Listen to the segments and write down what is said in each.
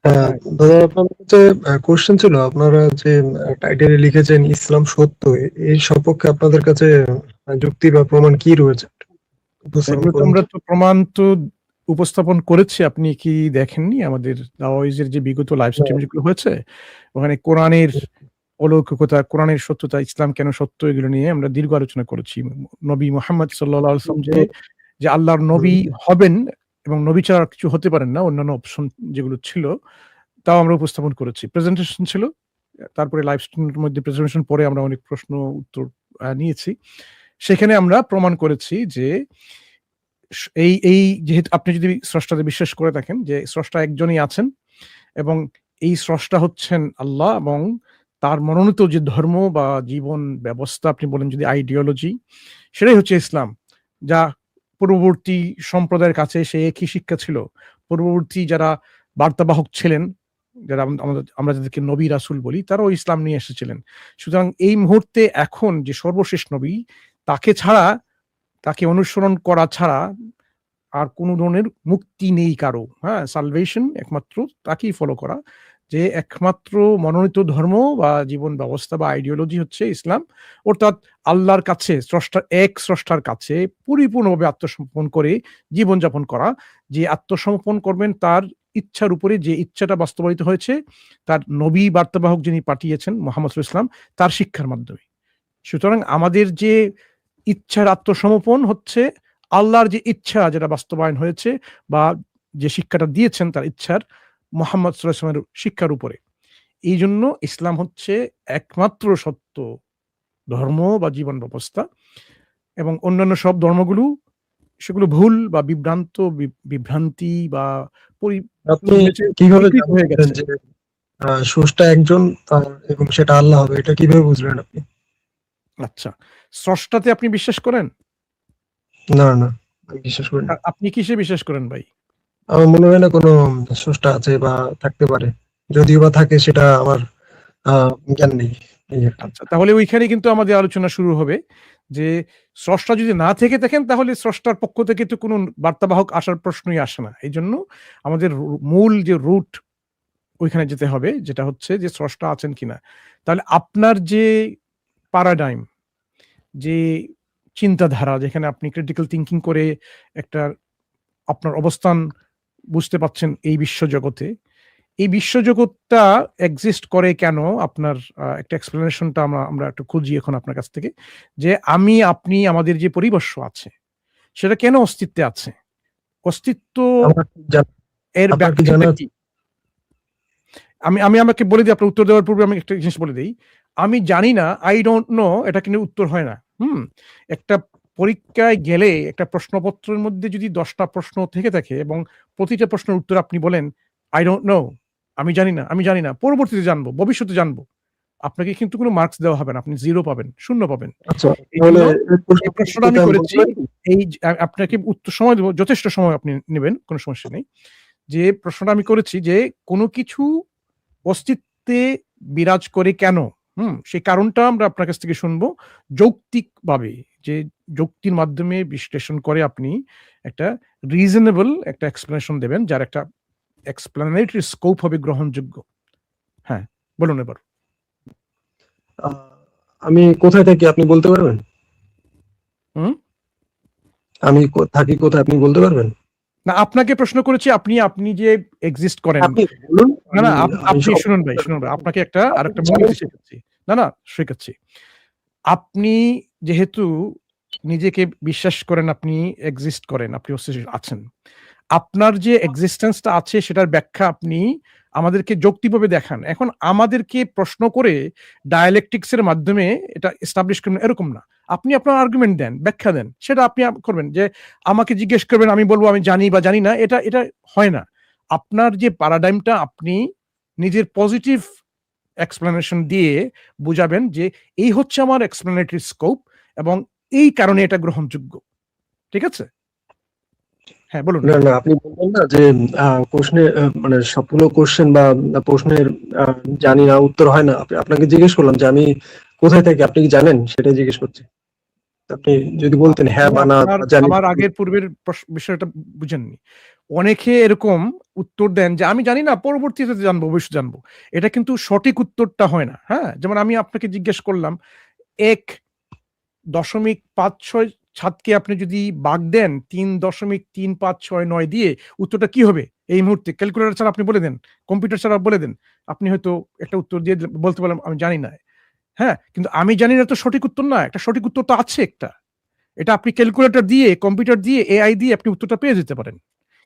হ্যাঁ, দাদা আপনার কাছে কোশ্চেন ছিল, আপনারা যে টাইটেলে লিখেছেন ইসলাম সত্য, এই সপক্ষে আপনাদের কাছে যুক্তি বা প্রমাণ কি রয়েছে উপস্থাপন এগুলো তো করুন আমরা তো। তো প্রমাণ তো উপস্থাপন করেছি, আপনি কি দেখেননি আমাদের দাওয়াইজের যে বিগত লাইভ না, স্ট্রিম যেগুলো হয়েছে? ওখানে কোরআনের অলৌকিকতা, কোরআনের সত্যতা, ইসলাম কেন সত্য, এগুলো নিয়ে আমরা দীর্ঘ আলোচনা করেছি। নবী মুহাম্মদ সাল্লাল্লাহু আলাইহি ওয়াসাল্লাম যে আল্লাহর নবী হুম, হবেন এবং নবী ছাড়া আর কিছু হতে পারেন না, অন্যান্য অপশন যেগুলো ছিল তাও আমরা উপস্থাপন করেছি। প্রেজেন্টেশন ছিল। তারপরে লাইভ স্ট্রিমের মধ্যে প্রেজেন্টেশন পরে আমরা অনেক প্রশ্ন উত্তর নিয়েছি। সেখানে আমরা প্রমাণ করেছি যে এই যেহেতু আপনি যদি স্রষ্টাতে বিশ্বাস করে থাকেন যে স্রষ্টা একজনই আছেন এবং এই স্রষ্টা হচ্ছেন আল্লাহ, এবং তার মনোনীত যে ধর্ম বা জীবন ব্যবস্থা আপনি বলেন যদি আইডিওলজি, সেটাই হচ্ছে ইসলাম। যা পূর্ববর্তী সম্প্রদায়ের কাছে সে একই শিক্ষা ছিল। পূর্ববর্তী যারা বার্তাবাহক ছিলেন, যারা আমরা যাদেরকে নবী রাসূল বলি, তারাও ইসলাম নিয়ে এসেছিলেন। সুতরাং এই মুহূর্তে এখন যে সর্বশেষ নবী, তাকে ছাড়া, তাকে অনুসরণ করা ছাড়া আর কোন ধরনের মুক্তি নেই কারো। হ্যাঁ? সালভেশন একমাত্র তাকেই ফলো করা। যে একমাত্র মনোনীত ধর্ম বা জীবন ব্যবস্থা বা আইডিওলজি হচ্ছে ইসলাম। অর্থাৎ আল্লাহর কাছে, এক স্রষ্টার কাছে পরিপূর্ণভাবে আত্মসমর্পণ করে জীবনযাপন করা। যে আত্মসমর্পণ করবেন তার ইচ্ছার উপরে, যে ইচ্ছাটা বাস্তবায়িত হয়েছে তার নবী বার্তাবাহক যিনি পাঠিয়েছেন মুহাম্মদ সাল্লাল্লাহু আলাইহি ওয়াসাল্লাম, তার শিক্ষার মাধ্যমে। সুতরাং আমাদের যে ইচ্ছার আত্মসমর্পণ হচ্ছে আল্লাহর যে ইচ্ছা যেটা বাস্তবায়ন হয়েছে বা যে শিক্ষাটা দিয়েছেন তার ইচ্ছার, মুহাম্মদ সাল্লাল্লাহু আলাইহি ওয়াসাল্লামের শিক্ষার উপরে। এইজন্য ইসলাম হচ্ছে একমাত্র সত্য ধর্ম বা জীবন ব্যবস্থা, এবং অন্যান্য সব ধর্মগুলো সেগুলো ভুল বা বিভ্রান্তি বা আপনি কিভাবে পরিকৃত হয়ে জানলেন গেছে। যে স্রষ্টা একজন এবং সেটা আল্লাহ হবে, এটা কিভাবে বুঝলেন আপনি? আচ্ছা, স্রষ্টাতে আপনি বিশ্বাস করেন? না, না, আমি বিশ্বাস করি না। আপনি কিসে বিশ্বাস করেন ভাই? আমার মনে হয় না কোনো স্রষ্টা আছে বা থাকতে পারে। যদিও বা থাকে সেটা আমার জ্ঞান নেই, এই আর কি। আচ্ছা, তাহলে ওইখানে কিন্তু আমাদের আলোচনা শুরু হবে যে স্রষ্টা যদি না থেকে থাকেন তাহলে স্রষ্টার পক্ষ থেকে তো কোনো বার্তাবাহক আসার প্রশ্নই আসে না। এইজন্য আমাদের মূল যে রুট ওইখানে যেতে হবে, যেটা হচ্ছে যে স্রষ্টা আছেন কিনা। তাহলে আপনার যে প্যারাডাইম, যে চিন্তাধারা যেখানে আপনি ক্রিটিক্যাল থিংকিং করে একটা আপনার অবস্থান বুঝতে পারছেন এই বিশ্বজগতে, এই বিশ্বজগৎটা এক্সিস্ট করে কেন? আপনার একটা এক্সপ্লেনেশনটা আমরা একটু খুঁজি এখন আপনার কাছ থেকে। যে আমি, আপনি, আমাদের যে পরিবেশ আছে, সেটা কেন অস্তিত্বে আছে? অস্তিত্ব আমার কি জানা এর আপনার কি জানা ব্যাখ্যাটা আছে? কি? আমি আমি আমাকে বলে দিই, আপনার উত্তর দেওয়ার পূর্বে আমি একটা জিনিস বলে দেই। আমি জানি না, I don't know, এটা কিন্তু উত্তর হয় না। হুম? একটা পরীক্ষায় গেলে একটা প্রশ্নপত্রের মধ্যে যদি ১০ টা প্রশ্ন থেকে থাকে এবং প্রতিটা প্রশ্নের উত্তর আপনি বলেন, I don't know, আমি জানি না, আমি জানি না, পরবর্তীতে জানবো, ভবিষ্যতে জানবো। আপনাকে কিন্তু কোনো মার্কস দেওয়া হবে না। আপনি 0 পাবেন, 0 পাবেন। আচ্ছা, তাহলে এইজন্য এই এই প্রশ্নের প্রশ্নটা উত্তরটা আমি আমি বলতে করেছি, পারি? এই যে আপনাকে উত্তর সময় দেব, যথেষ্ট সময় আপনি নিবেন, কোনো সমস্যা নেই। যে প্রশ্নটা আমি করেছি যে, কোন কিছু অস্তিত্বে বিরাজ করে কেন? সেই কারণটা আমরা আপনার কাছ থেকে শুনবো যৌক্তিকভাবে। যে যুক্তির মাধ্যমে বিশ্লেষণ করে আপনি একটা রিজনেবল একটা এক্সপ্লেনেশন দেবেন, যার একটা এক্সপ্লানেটরি স্কোপ হবে গ্রহণযোগ্য। হ্যাঁ, বলুন এবার। আ আমি কোথায় থাকি আপনি বলতে পারবেন? হুম? আমি থাকি কোথায় আপনি বলতে পারবেন? না, আপনাকে প্রশ্ন করেছি, আপনি যে এক্সিস্ট করেন। আপনি বলুন, না, আমি না, আমি আপনি সব শুনুন ভাই, শুনুন ভাই। আপনাকে আপনি আরেকটা কি জানেন? মূলনীতি শেখাচ্ছি। না, না, শেখাচ্ছি। আপনি যেহেতু নিজেকে বিশ্বাস করেন আপনি এক্সিস্ট করেন, আপনি আছেন। আপনার যে এক্সিস্টেন্স টা আছে সেটার ব্যাখ্যা আপনি আমাদেরকে যৌক্তিকভাবে দেখান। এখন আমাদেরকে প্রশ্ন করে ডায়ালেকটিক্স এর মাধ্যমে এটা এস্টাবলিশ করবেন এরকম না। আপনি আপনার আর্গুমেন্ট দেন, ব্যাখ্যা দেন। সেটা আপনি করবেন। যে আমাকে জিজ্ঞেস করবেন, আমি বলব আমি জানি বা জানি না। এটা হয় না। আপনার যে প্যারাডাইমটা আপনি নিজের পজিটিভ এক্সপ্লেনেশন দিয়ে বুঝাবেন যে এই হচ্ছে আমার এক্সপ্লেনেটরি স্কোপ এবং এই কারণে এটা গ্রহণযোগ্য। ঠিক আছে? হ্যাঁ, বলুন। না, না, আপনি বলবেন না যে প্রশ্নের মানে সবগুলো কোশ্চেন বা প্রশ্নের আ জানি না, উত্তর হয় না। আপনাকে জিজ্ঞেস করলাম যে আমি কোথায় থাকি আপনি কি জানেন? সেটাই জিজ্ঞেস করছি। আপনি যদি বলতেন হ্যাঁ আপনি বা না আপনার বা জানি না। আমার আগের পূর্বের বিষয়টা বুঝেননি। অনেকে এরকম উত্তর দেন যে আমি জানি না, পরবর্তীতে জানবো, অবশ্যই জানবো। এটা কিন্তু সঠিক উত্তরটা হয় না। হ্যাঁ, যেমন আমি আপনাকে জিজ্ঞেস করলাম 1.56 ছাদকে আপনি যদি ভাগ দেন 3.3569 দিয়ে উত্তরটা কি হবে? এই মুহূর্তে ক্যালকুলেটর ছাড়া আপনি বলে দেন, কম্পিউটার ছাড়া বলে দেন। আপনি হয়তো একটা উত্তর দিয়ে বলতে পারলাম আমি জানি না। হ্যাঁ, কিন্তু আমি জানি না তো সঠিক উত্তর না। একটা সঠিক উত্তর তো আছে একটা। এটা আপনি ক্যালকুলেটর দিয়ে, কম্পিউটার দিয়ে, এআই দিয়ে আপনি উত্তরটা পেয়ে যেতে পারেন।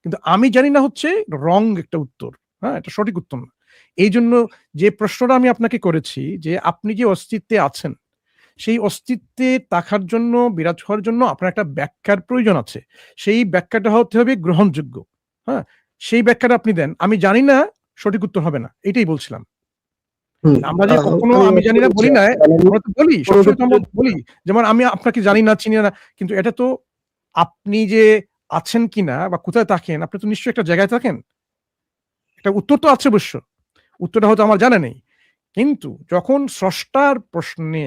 কিন্তু আমি জানি না হচ্ছে রং একটা উত্তর। হ্যাঁ, এটা সঠিক উত্তর না। এইজন্য যে প্রশ্নটা আমি আপনাকে করেছি যে আপনি যে অস্তিত্বে আছেন, সেই অস্তিত্বে থাকার জন্য, বিরাজ হওয়ার জন্য আপনার একটা ব্যাখ্যার প্রয়োজন আছে। সেই ব্যাখ্যাটা হতে হবে গ্রহণযোগ্য। হ্যাঁ? সেই ব্যাখ্যাটা আপনি দেন। আমি জানি না, সঠিক উত্তর হবে না। এটাই বলছিলাম। হুম, আমরা যে কখনো আমি আমি জানি না বলছি, বলি না, আমি আমরা তো বলি, সবসময় তো পরবর্তীতে আমরা বলি। যেমন আমি আপনাকে জানি না, চিনি না। কিন্তু এটা তো আপনি যে আছেন কিনা বা কোথায় থাকেন, আপনি তো নিশ্চয়ই একটা জায়গায় থাকেন। একটা উত্তর তো আছে অবশ্য। উত্তরটা হয়তো আমার জানা নেই। কিন্তু যখন স্রষ্টার প্রশ্নে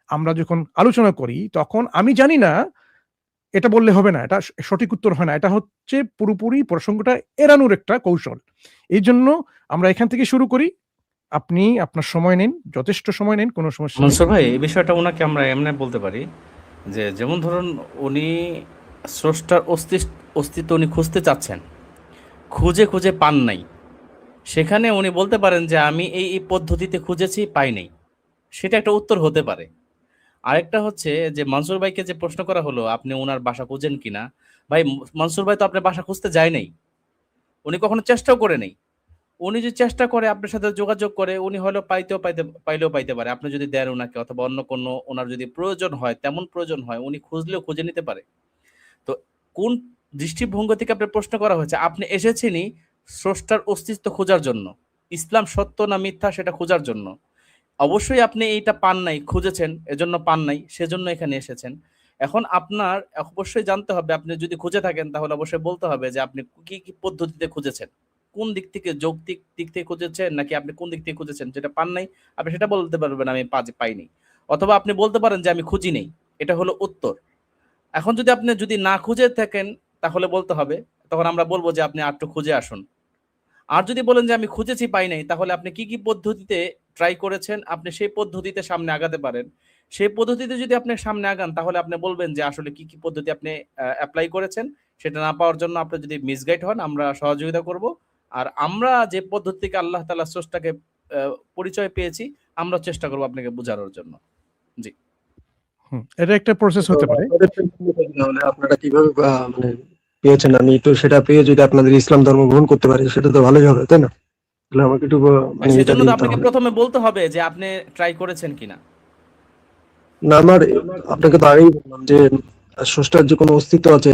আমরা যখন আলোচনা করি, তখন আমি জানি না, এটা বললে হবে না। এটা সঠিক উত্তর হয় না। এটা হচ্ছে পুরোপুরি প্রসঙ্গটা এড়ানোর একটা কৌশল। এইজন্য আমরা এখান থেকে শুরু করি। আপনি আপনার সময় নিন, যথেষ্ট সময় নিন, কোনো সমস্যা নেই। মনসুর ভাই, এই বিষয়টা ওনাকে আমরা এমনি বলতে পারি যে, যেমন ধরুন উনি স্রষ্টার অস্তিত্ব উনি খুঁজতে চাচ্ছেন, খুঁজে খুঁজে পান নাই। সেখানে উনি বলতে পারেন যে আমি এই পদ্ধতিতে খুঁজেছি, পাই নাই। সেটা একটা উত্তর হতে পারে। আরেকটা হচ্ছে যে মনসুর ভাইকে যে প্রশ্ন করা হলো আপনি ওনার বাসা খুঁজেন কিনা। ভাই, মনসুর ভাই তো আপনার বাসা খুঁজতে যায় নাই, উনি কখনো চেষ্টাও করে নেই। উনি যদি চেষ্টা করে আপনার সাথে যোগাযোগ করে, উনি হয়তো পাইলেও পাইতে পারে। আপনি যদি দেন ওনাকে, অথবা অন্য কোনো ওনার যদি প্রয়োজন হয়, তেমন প্রয়োজন হয়, উনি খুঁজলেও খুঁজে নিতে পারে। তো কোন দৃষ্টিভঙ্গি থেকে আপনার প্রশ্ন করা হয়েছে? আপনি এসেছেনই স্রষ্টার অস্তিত্ব খোঁজার জন্য। ইসলাম সত্য না মিথ্যা সেটা খোঁজার জন্য। অবশ্যই আপনি এইটা পান নাই, খুঁজেছেন, এজন্য পান নাই, সেজন্য এখানে এসেছেন। এখন আপনার অবশ্যই জানতে হবে, আপনি যদি খুঁজে থাকেন তাহলে অবশ্যই বলতে হবে যে আপনি কি পদ্ধতিতে খুঁজেছেন। কোন দিক থেকে, যৌক্তিক দিক থেকে খুঁজেছেন নাকি আপনি কোন দিক থেকে খুঁজেছেন, যেটা পান নাই আপনি সেটা বলতে পারবেন আমি পাইনি। অথবা আপনি বলতে পারেন যে আমি খুঁজি নেই। এটা হলো উত্তর। এখন যদি আপনি না খুঁজে থাকেন তাহলে বলতে হবে, তখন আমরা বলবো যে আপনি আরেকটু খুঁজে আসুন। আর যদি বলেন যে আমি খুঁজেছি, পাই নাই, তাহলে আপনি কি পদ্ধতিতে ট্রাই করেছেন, আপনি সেই পদ্ধতিতে সামনে আগাতে পারেন। সেই পদ্ধতিতে যদি আপনি সামনে আগান তাহলে আপনি বলবেন যে আসলে কি পদ্ধতি আপনি এপ্লাই করেছেন। সেটা না পাওয়ার জন্য আপনি যদি মিসগাইড হন, আমরা সহযোগিতা করব। আর আমরা যে পদ্ধতি থেকে আল্লাহ তাআলা স্রষ্টাকে পরিচয় পেয়েছি, আমরা চেষ্টা করব আপনাকে বোঝানোর জন্য। জি। এটা একটা প্রসেস তো হতে পারে। আপনাদের তাহলে আপনারা কিভাবে মানে পেয়েছেন? আমি তো সেটা পেয়ে যদি আপনাদের ইসলাম ধর্ম গ্রহণ করতে পারি সেটা তো ভালোই হবে, তাই না? তাহলে আমাকে একটু মানে এটা সেজন্য তো দিন আপনাকে তাহলে। প্রথমে বলতে হবে যে আপনি ট্রাই করেছেন কিনা। না, আমার আপনাকে তো আগেই বললাম যে স্রষ্টার যে কোনো অস্তিত্ব আছে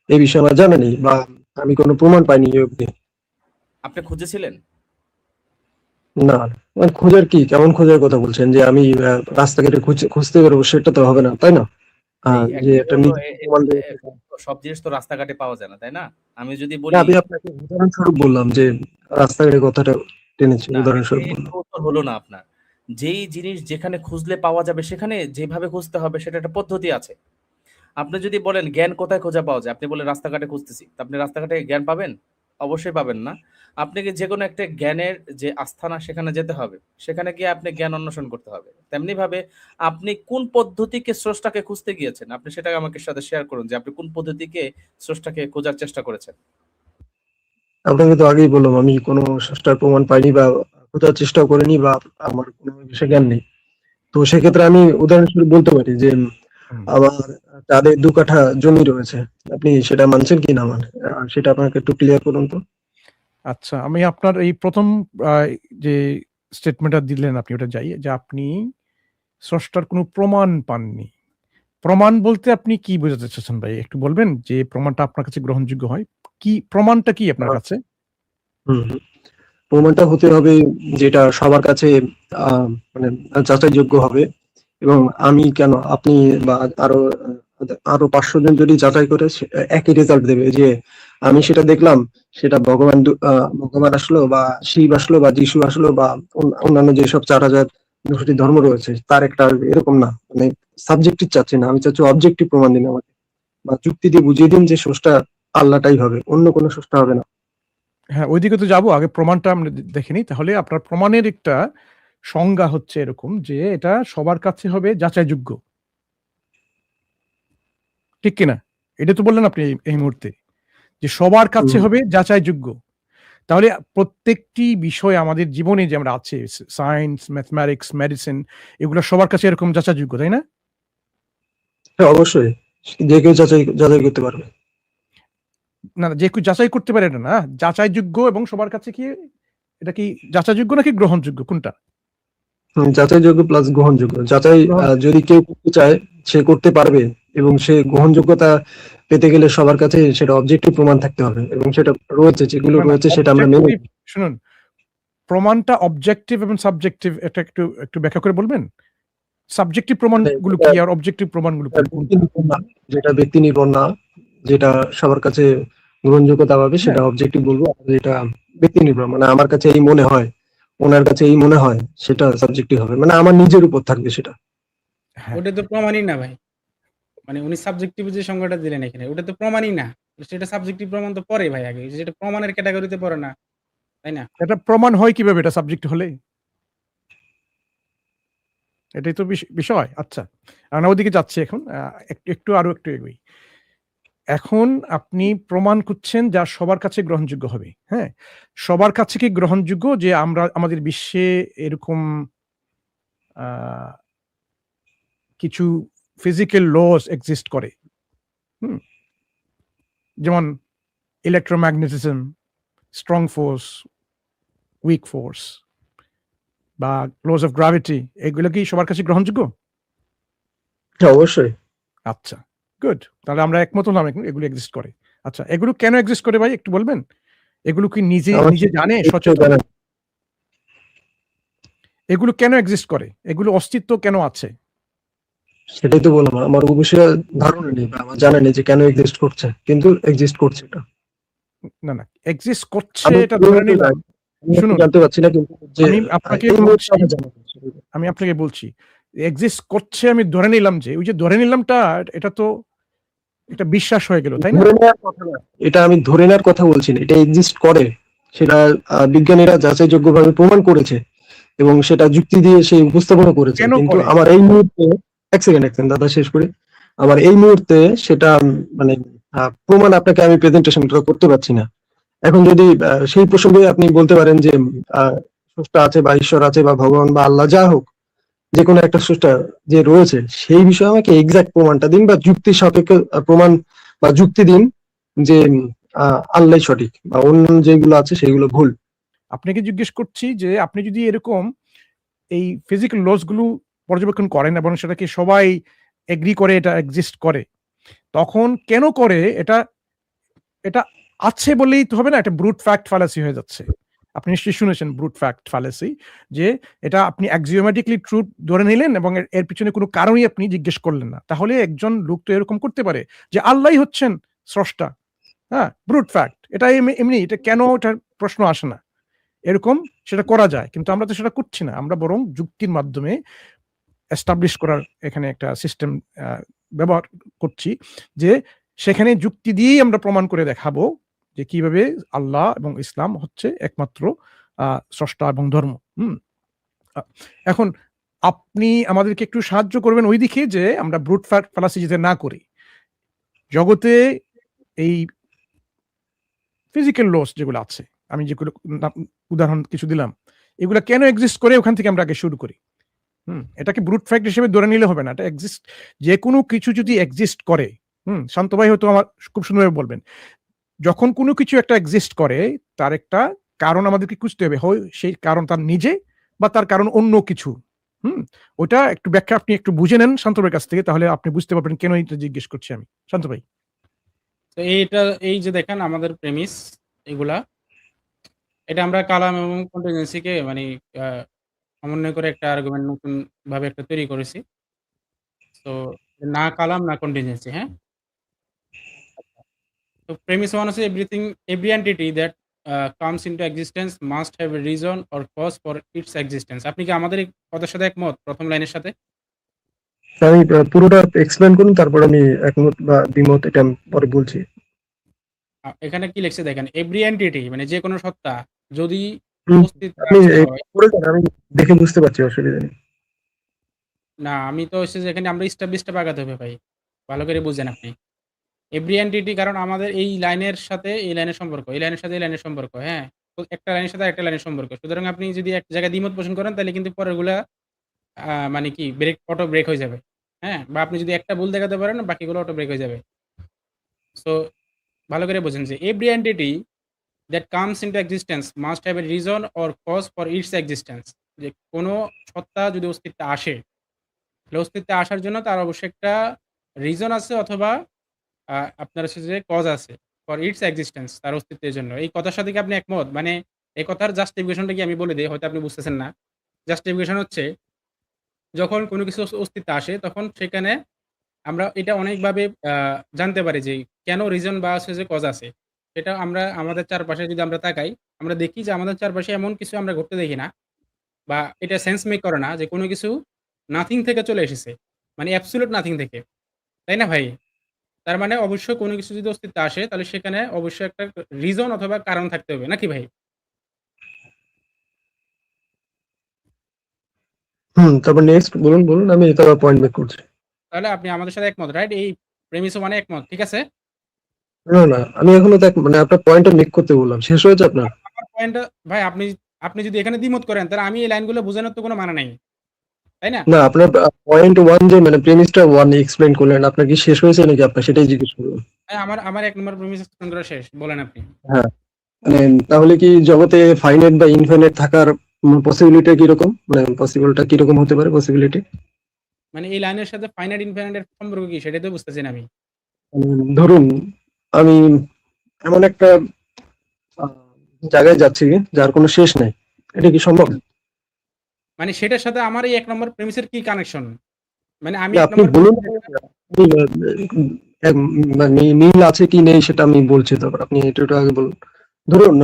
এই বিষয়ে আমার জানা নেই, বা আমি কোনো প্রমাণ পাইনি এই অবধি। আপনি খুঁজেছিলেন? না, মানে খোঁজার কি, কেমন খোঁজার কথা বলছেন? যে আমি রাস্তাঘাটে খুঁজতে বেরোবো সেটা তো হবে না, তাই না? এই যে একটা একটা তো নির্দিষ্ট প্রমাণ দেবে সেটা। সব জিনিস তো রাস্তাঘাটে পাওয়া যায় না, তাই না? আমি যদি না, বলি, আমি আপনাকে উদাহরণস্বরূপ বললাম যে রাস্তাঘাটের কথাটা টেনেছি, না, উদাহরণস্বরূপ এটা বললাম। তো উত্তর হলো না আপনার। যেই জিনিস যেখানে খুঁজলে পাওয়া যাবে সেখানে যেভাবে খুঁজতে হবে সেটা একটা পদ্ধতি আছে। আপনি যদি বলেন জ্ঞান কোথায় খোঁজা পাওয়া যায়, আপনি বলেন রাস্তাঘাটে খুঁজতেছি, তা আপনি রাস্তাঘাটে জ্ঞান পাবেন? অবশ্যই পাবেন না। আপনাকে যে কোনো একটা জ্ঞানের যে আস্থানা সেখানে যেতে হবে, সেখানে গিয়ে আপনি জ্ঞান অন্বেষণ করতে হবে। তেমনি ভাবে আপনি কোন পদ্ধতিকে স্রষ্টাকে খুঁজতে গিয়েছেন, আপনি সেটা আমাকে সাথে শেয়ার করুন যে আপনি কোন পদ্ধতিকে স্রষ্টাকে খোঁজার চেষ্টা করেছেন। আপনাকে তো আগেই বললাম আমি কোনো স্রষ্টার প্রমাণ পাইনি বা খোঁজার চেষ্টাও করিনি, বা আমার কোনো বিষয়ে জ্ঞান নেই। তো সেক্ষেত্রে আমি উদাহরণস্বরূপ বলতে পারি যে হুম। আমার চাঁদে 2 কাঠা জমি রয়েছে। আপনি সেটা মানছেন কি না মানেন? সেটা আপনাকে একটু ক্লিয়ার করুন তো। আচ্ছা, আমি আপনার এই ১ম আ যে স্টেটমেন্টটা দিলেন আপনি, ওটা যাই যে আপনি স্রষ্টার কোনো প্রমাণ পাননি। প্রমাণ বলতে আপনি কি বোঝাতে চাচ্ছেন ভাই? একটু বলবেন যে প্রমাণটা আপনার কাছে গ্রহণযোগ্য হয়? কি প্রমাণটা কি আপনার আ কাছে? হুম, হুম। প্রমাণটা হতে হবে যেটা সবার কাছে আ মানে যাচাইযোগ্য হবে, এবং আমি কেন, আপনি বা আরো আরো ৫০০ জন যদি যাচাই করে একই রেজাল্ট দেবে যে আমি সেটা দেখলাম, সেটা ভগবান আসলো বা শিব আসলো বা যিশু আসলো বা অন্যান্য যেসব ৪,২০০টি ধর্ম রয়েছে তার একটা আসবে, এরকম না। মানে সাবজেক্টিভ চাচ্ছি না, আমি চাচ্ছি অবজেক্টিভ প্রমাণ দিন আমাকে, বা যুক্তি দিয়ে বুঝিয়ে দিন যে স্রষ্টা আল্লাহটাই হবে, অন্য কোনো স্রষ্টা হবে না। হ্যাঁ, ওইদিকে তো যাবো, আগে প্রমাণটা আমরা দেখে নিই। তাহলে আপনার প্রমাণের একটা সংজ্ঞা হচ্ছে এরকম যে এটা সবার কাছে হবে যাচাইযোগ্য, ঠিক কিনা? এটা তো বললেন আপনি এই মুহূর্তে যে সবার কাছে হুম। হবে যাচাইযোগ্য। তাহলে প্রত্যেকটি বিষয় আমাদের জীবনে যে আমরা আছে, সায়েন্স, ম্যাথমেটিক্স, মেডিসিন, এগুলো সবার কাছে এরকম যাচাইযোগ্য, তাই না? হ্যাঁ, অবশ্যই যে কেউ যাচাই যাচাই করতে পারবে। না, না, যে কেউ যাচাই করতে পারে এটা না, যাচাইযোগ্য এবং সবার কাছে কি এটা কি যাচাইযোগ্য নাকি গ্রহণযোগ্য, কোনটা? যাচাইযোগ্য প্লাস গ্রহণযোগ্য। যাচাই গ্রহণ যদি কেউ করতে চায় সে করতে পারবে, এবং সে গ্রহণযোগ্যতা পেতে গেলে সবার কাছে সেটা অবজেক্টিভ প্রমাণ থাকতে হবে, এবং সেটা রয়েছে, যেগুলো না, না, রয়েছে সেটা আমরা মেনে অবজেক্টিভ, শুনুন, প্রমাণটা অবজেক্টিভ এবং সাবজেক্টিভ, এটা একটু একটু ব্যাখ্যা করে বলবেন? সাবজেক্টিভ প্রমাণগুলো কি আর অবজেক্টিভ প্রমাণগুলো যেটা ব্যক্তি কোনটা? নির্ভর না, যেটা ব্যক্তি নির্ভর না, যেটা সবার কাছে গ্রহণযোগ্যতা পাবে হ্যাঁ, সেটা অবজেক্টিভ বলবো। আর যেটা ব্যক্তি নির্ভর, মানে আমার কাছে এই মনে হয়, ওনার কাছে এই মনে হয়, সেটা সাবজেক্টিভ হবে, মানে আমার নিজের উপর থাকবে সেটা। হ্যাঁ, ওটা তো প্রমাণই না ভাই। মানে উনি সাবজেক্টিভ যে সংজ্ঞাটা দিলেন এখানে, ওটা তো প্রমাণই না। সেটা সাবজেক্টিভ প্রমাণ তো পরে ভাই আগে। যেটা প্রমাণের ক্যাটেগরিতে পড়ে না, তাই না? এটা প্রমাণ হয় কিভাবে এটা সাবজেক্ট হলে? এটাই তো বিষয়। আচ্ছা, আমরা ওদিকে যাচ্ছি এখন। একটু আরো একটু এগোই। এখন আপনি প্রমাণ করছেন যা সবার কাছে গ্রহণযোগ্য হবে। হ্যাঁ? সবার কাছে কি গ্রহণযোগ্য যে আমরা আমাদের বিশ্বে এরকম আ কিছু ফিজিক্যাল লস এক্সিস্ট করে। হুম? যেমন electromagnetism, strong force, week force বা লস অফ গ্র্যাভিটি, এগুলো কি সবার কাছে গ্রহণযোগ্য? হ্যাঁ, অবশ্যই। আচ্ছা, গুড। তাহলে আমরা একমত হলাম এগুলো এক্সিস্ট করে। আচ্ছা, এগুলো কেন এক্সিস্ট করে ভাই একটু বলবেন? এগুলো কি নিজে আমার নিজে জানে, কেউ সচেতন? জানে না। এগুলো কেন এক্সিস্ট করে? এগুলো অস্তিত্ব কেন আছে? সেটাই তো বললাম, আমার ও বিষয়ে ধারণা নেই বা আমার জানা নেই যে কেন এক্সিস্ট করছে, কিন্তু এক্সিস্ট করছে এটা। না, না, এক্সিস্ট করছে আমি এটা ধরে পুরোটা নিলাম। জানি, আমি একটু শুনুন, জানতে পারছি না, কিন্তু যে আমি আপনাকে এই মুহূর্তে বলছি, আমার জানা নেই সেটা। আমি আপনাকে বলছি, এক্সিস্ট করছে আমি ধরে নিলাম যে, ওই যে ধরে নিলামটা, এটা তো এটা বিশ্বাস হয়ে গেল, তাই না? ধরে নেওয়ার কথা না, এটা আমি ধরে নেওয়ার কথা বলছি না, এটা এক্সিস্ট করে। সেটা বিজ্ঞানীরা যাচাইযোগ্যভাবে প্রমাণ করেছে, এবং সেটা যুক্তি দিয়ে সে উপস্থাপনা করেছে। কেন কিন্তু করে? আমার এই মুহূর্তে, এক সেকেন্ড দাদা শেষ করি, আমার এই মুহূর্তে সেটা মানে প্রমাণ আপনাকে আমি প্রেজেন্টেশনটা করতে পারছি না। এখন যদি সেই প্রসঙ্গে আপনি বলতে পারেন যে স্রষ্টা আছে বা ঈশ্বর আছে বা ভগবান বা আল্লাহ, যা হোক, যে কোনো একটা স্রষ্টা যে রয়েছে, সেই বিষয়ে আমাকে এক্সাক্ট প্রমাণটা দিন, বা যুক্তি সাপেক্ষ প্রমাণ বা যুক্তি দিন যে আল্লাহ সঠিক বা অন্য যেগুলো আছে সেগুলো ভুল। আপনাকে জিজ্ঞেস করছি যে আপনি যদি এরকম এই ফিজিক্যাল লস গুলো পর্যবেক্ষণ করেন এবং সেটাকে সবাই এগ্রি করে এটা এক্সিস্ট করে, তখন কেন করে এটা? এটা আছে বলেই তো হবে না, এটা ব্রুট ফ্যাক্ট ফ্যালাসি হয়ে যাচ্ছে। আপনি নিশ্চয়ই শুনেছেন ব্রুট ফ্যাক্ট ফ্যালাসি, যে এটা আপনি অ্যাক্সিওমেটিকলি ট্রুথ ধরে নিলেন এবং এর পিছনে কোনো কারণই আপনি জিজ্ঞেস করলেন না। তাহলে একজন লোক তো এরকম করতে পারে যে আল্লাহই হচ্ছেন স্রষ্টা। হ্যাঁ, ব্রুট ফ্যাক্ট। এটা এমনি, এটা কেন, এটার প্রশ্ন আসে না। এরকম সেটা করা যায়, কিন্তু আমরা তো সেটা করছি না। আমরা বরং যুক্তির মাধ্যমে এস্টাবলিশ করার এখানে একটা সিস্টেম ব্যবহার করছি, যে সেখানে যুক্তি দিয়েই আমরা প্রমাণ করে দেখাবো যে কিভাবে আল্লাহ এবং ইসলাম হচ্ছে একমাত্র স্রষ্টা এবং ধর্ম। এখন আপনি আমাদেরকে একটু সাহায্য করবেন ওই দিকে যে আমরা ব্রুট ফ্যালাসি যেতে না করি। জগতে এই ফিজিক্যাল লস যেগুলো আছে, আমি যেগুলো উদাহরণ কিছু দিলাম, এগুলা কেন এক্সিস্ট করে ওখান থেকে আমরা আগে শুরু করি। এটাকে ব্রুট ফ্যাক্ট হিসেবে ধরে নিলে হবে না। এটা এক্সিস্ট, যে কোনো কিছু যদি এক্সিস্ট করে, শান্ত ভাই হয়তো আমার খুব সুন্দরভাবে বলবেন। যখন কোনো কিছু একটা এক্সিস্ট করে, তার একটা কারণ আমাদেরকে খুঁজতে হবে। হয় সেই কারণ তার নিজে, বা তার কারণ অন্য কিছু। ওইটা একটু ব্যাখ্যা আপনি একটু বুঝে নেন শান্ত ভাইয়ের কাছ থেকে, তাহলে আপনি বুঝতে পারবেন কেন এটা জিজ্ঞেস করছি আমি। শান্ত ভাই। তো এই যে দেখেন আমাদের প্রেমিস এগুলা, এটা আমরা কালাম এবং কন্টিনজেন্সিকে মানে সমন্বয় করে একটা আর্গুমেন্ট নতুন ভাবে একটা তৈরি করেছি। তো না কালাম না কন্টিনজেন্সি, হ্যাঁ? তো premise 1 হচ্ছে every entity that comes into existence must have a reason or cause for its existence. আপনি কি আমাদের এই কথার সাথে একমত প্রথম লাইনের সাথে? আমি পুরোটা এক্সপ্লেন করুন, তারপর আমি একমত বা দ্বিমত এটা আমি পরে বলছি। এখানে কি লিখছে দেখেন, এভরি এন্টিটি মানে যে কোনো সত্তা যদি হুম, অস্তিত্বে আপনি আসতে এই হয়। পড়ে যান, আমি দেখে বুঝতে পারছি, অসুবিধা নেই। না, আমি তো হচ্ছে যে এখানে আমরা স্টেপ বাই স্টেপ আগাতে হবে ভাই। ভালো করে বুঝেন আপনি। এভরি এন্টিটি কারণ আমাদের এই লাইনের সাথে এই লাইনের সম্পর্ক, এই লাইনের সাথে এই লাইনের সম্পর্ক, হ্যাঁ? তো একটা লাইনের সাথে আরেকটা লাইনের সম্পর্ক। সুতরাং আপনি যদি এক জায়গায় দ্বিমত পোষণ করেন তাহলে কিন্তু পরেরগুলা মানে কি অটো ব্রেক হয়ে যাবে। হ্যাঁ? বা আপনি যদি একটা ভুল দেখাতে পারেন বাকিগুলো অটো ব্রেক হয়ে যাবে। সো ভালো করে বোঝেন যে every entity that comes into existence must have a reason or cause for its existence. যে কোনো সত্তা যদি অস্তিত্বে আসে, তাহলে অস্তিত্বে আসার জন্য তার অবশ্যই একটা রিজন আছে অথবা আপনার হচ্ছে যে কজ আছে ফর ইটস এক্সিস্টেন্স তার অস্তিত্বের জন্য। এই কথার সাথে কি আপনি একমত? মানে এই কথার জাস্টিফিকেশনটা কি আমি বলে দেই, হয়তো আপনি বুঝতেছেন না। জাস্টিফিকেশন হচ্ছে যখন কোনো কিছু অস্তিত্বে আসে তখন সেখানে আমরা এটা অনেকভাবে আ জানতে পারি যে কেন রিজন বা হচ্ছে যে কজ আছে। সেটা আমরা আমাদের চারপাশে যদি আমরা তাকাই, আমরা দেখি যে আমাদের চারপাশে এমন কিছু আমরা ঘটতে দেখি না বা এটা সেন্স মেক করে না যে কোনো কিছু নাথিং থেকে চলে এসেছে। মানে অ্যাবসোলিউট নাথিং থেকে। তাই না ভাই? তার মানে অবশ্যই কোনো কিছু যদি অস্তিত্বে আসে তাহলে সেখানে অবশ্যই একটা রিজন অথবা কারণ থাকতে হবে। নাকি ভাই? তারপর নেক্সট বলুন, বলুন, আমি তারপর পয়েন্ট মেক করছি। তাহলে আপনি আমাদের সাথে একমত, রাইট? এই প্রেমিস ও মানে একমত। ঠিক আছে? না, না, আমি এখনো দেখ মানে আপনার পয়েন্টটা মেক করতে বললাম, শেষ হয়েছে আপনার? আমার পয়েন্টটা ভাই আপনি আপনি যদি এখানে দ্বিমত করেন তাহলে আমি এই লাইনগুলো বোঝানোর তো কোনো মানে নাই। তাই না? না, আপনার পয়েন্ট ওয়ান যে মানে প্রেমিসটা ওয়ান এক্সপ্লেন করলেন, আপনার কি শেষ হয়েছে নাকি? আপনার সেটাই জিজ্ঞেস করলাম। হ্যাঁ, আমার আমার ১ নম্বর প্রেমিস এক্সপ্লেইন করা শেষ। বলেন আপনি। হ্যাঁ, মানে তাহলে কি জগতে ফাইনাইট বা ইনফাইনাইট থাকার পসিবিলিটি কিরকম, মানে পসিবলটা কিরকম হতে পারে পসিবিলিটি? মানে এই লাইনের সাথে ফাইনাইট ইনফাইনাইট এর সম্পর্ক কি সেটাই তো বুঝতেছি না আমি। ধরুন আমি এমন একটা আহ, জায়গায় যাচ্ছি যার কোনো শেষ নাই, এটা কি সম্ভব? মানে সেটার সাথে আমার এই ১ নম্বর প্রেমিসের কি কানেকশন? মানে আমি না, ১ আপনি নম্বর বলুন, প্রেমিস আপনি, মানে মিল আছে কি নেই সেটা আমি বলছি, তারপর আপনি এটা একটু আগে বলুন। ধরুন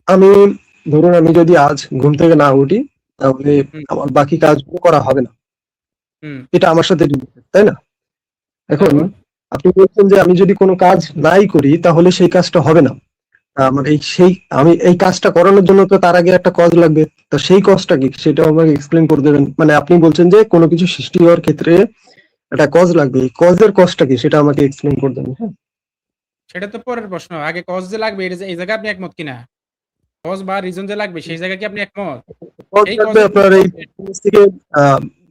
আমি ধরুন আমি যদি আজ ঘুম থেকে না উঠি, তাহলে হুম, আমার বাকি কাজগুলো করা হবে না, হুম। এটা আমার সাথে related, তাই না? এখন তারপর? আপনি বলছেন যে আমি যদি কোনো কাজ নাই করি তাহলে সেই কাজটা হবে না। আমার আমি এই কাজটা করানোর জন্য তো তার আগে একটা কজ লাগবে। তো সেই কজটা কি সেটা আমাকে এক্সপ্লেন করে দেবেন। মানে আপনি বলছেন যে কোনো কিছু সৃষ্টি হওয়ার ক্ষেত্রে একটা কজ লাগবে, এই কজের কজটা কি সেটা আমাকে এক্সপ্লেন করে দেবেন। হ্যাঁ, সেটা তো পরের প্রশ্ন। আগে কজ যে লাগবে এটা যে এই জায়গায় আপনি একমত কিনা? কজ বা রিজন যে লাগবে সেই জায়গায় কি আপনি একমত? কজ এই লাগবে, কজের আপনার এই জিনিস থেকে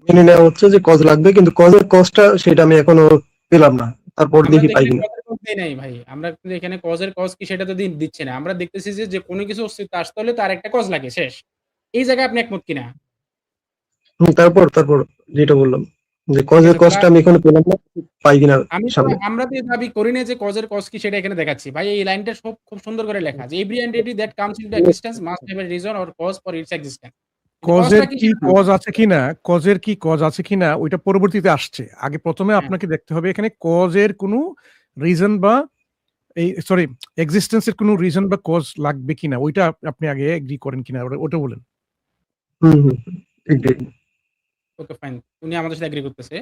মেনে নেওয়া হচ্ছে যে কজ লাগবে, কিন্তু কজের কজটা সেটা আমি এখনো পেলাম না, তারপর আমরা দেখি তো পাই এখানে কিনা। কজের কজ দেই নাই ভাই। আমরা কিন্তু এখানে কজের কজ কি সেটা তো দিচ্ছি না। আমরা দেখতেছি যে কোনো কিছু অস্তিত্বে আসতে হলে তার একটা কজ লাগে শেষ। এই জায়গায় আপনি একমত কিনা? তারপর যেটা বললাম যে ঠিক কজের আছে তাহলে কজটা আমি এখনো পেলাম না, পাই কিনা সামনে। আমরা তো এই দাবি করি না যে কজের কজ কি সেটা এখানে দেখাচ্ছি। ভাই এই লাইনটা খুব সুন্দর করে লেখা যে every entity that comes into existence must have a reason or cause for its existence. কিন্তু কজটা কজের কি কি সেটা না। কজ আছে কিনা, কজের কি কজ আছে কিনা ওইটা পরবর্তীতে আসছে। আগে ১ম এ হ্যাঁ, আপনাকে দেখতে হবে এখানে কজের কোনো রিজন বা এই সরি এক্সিস্টেন্স এর কোনো রিজন বা কজ লাগবে কিনা ওইটা আপনি আগে এগ্রি করেন কিনা ওটা বলেন। Hmm, hmm, agree. Okay fine. উনি আমাদের সাথে এগ্রি করতেছে।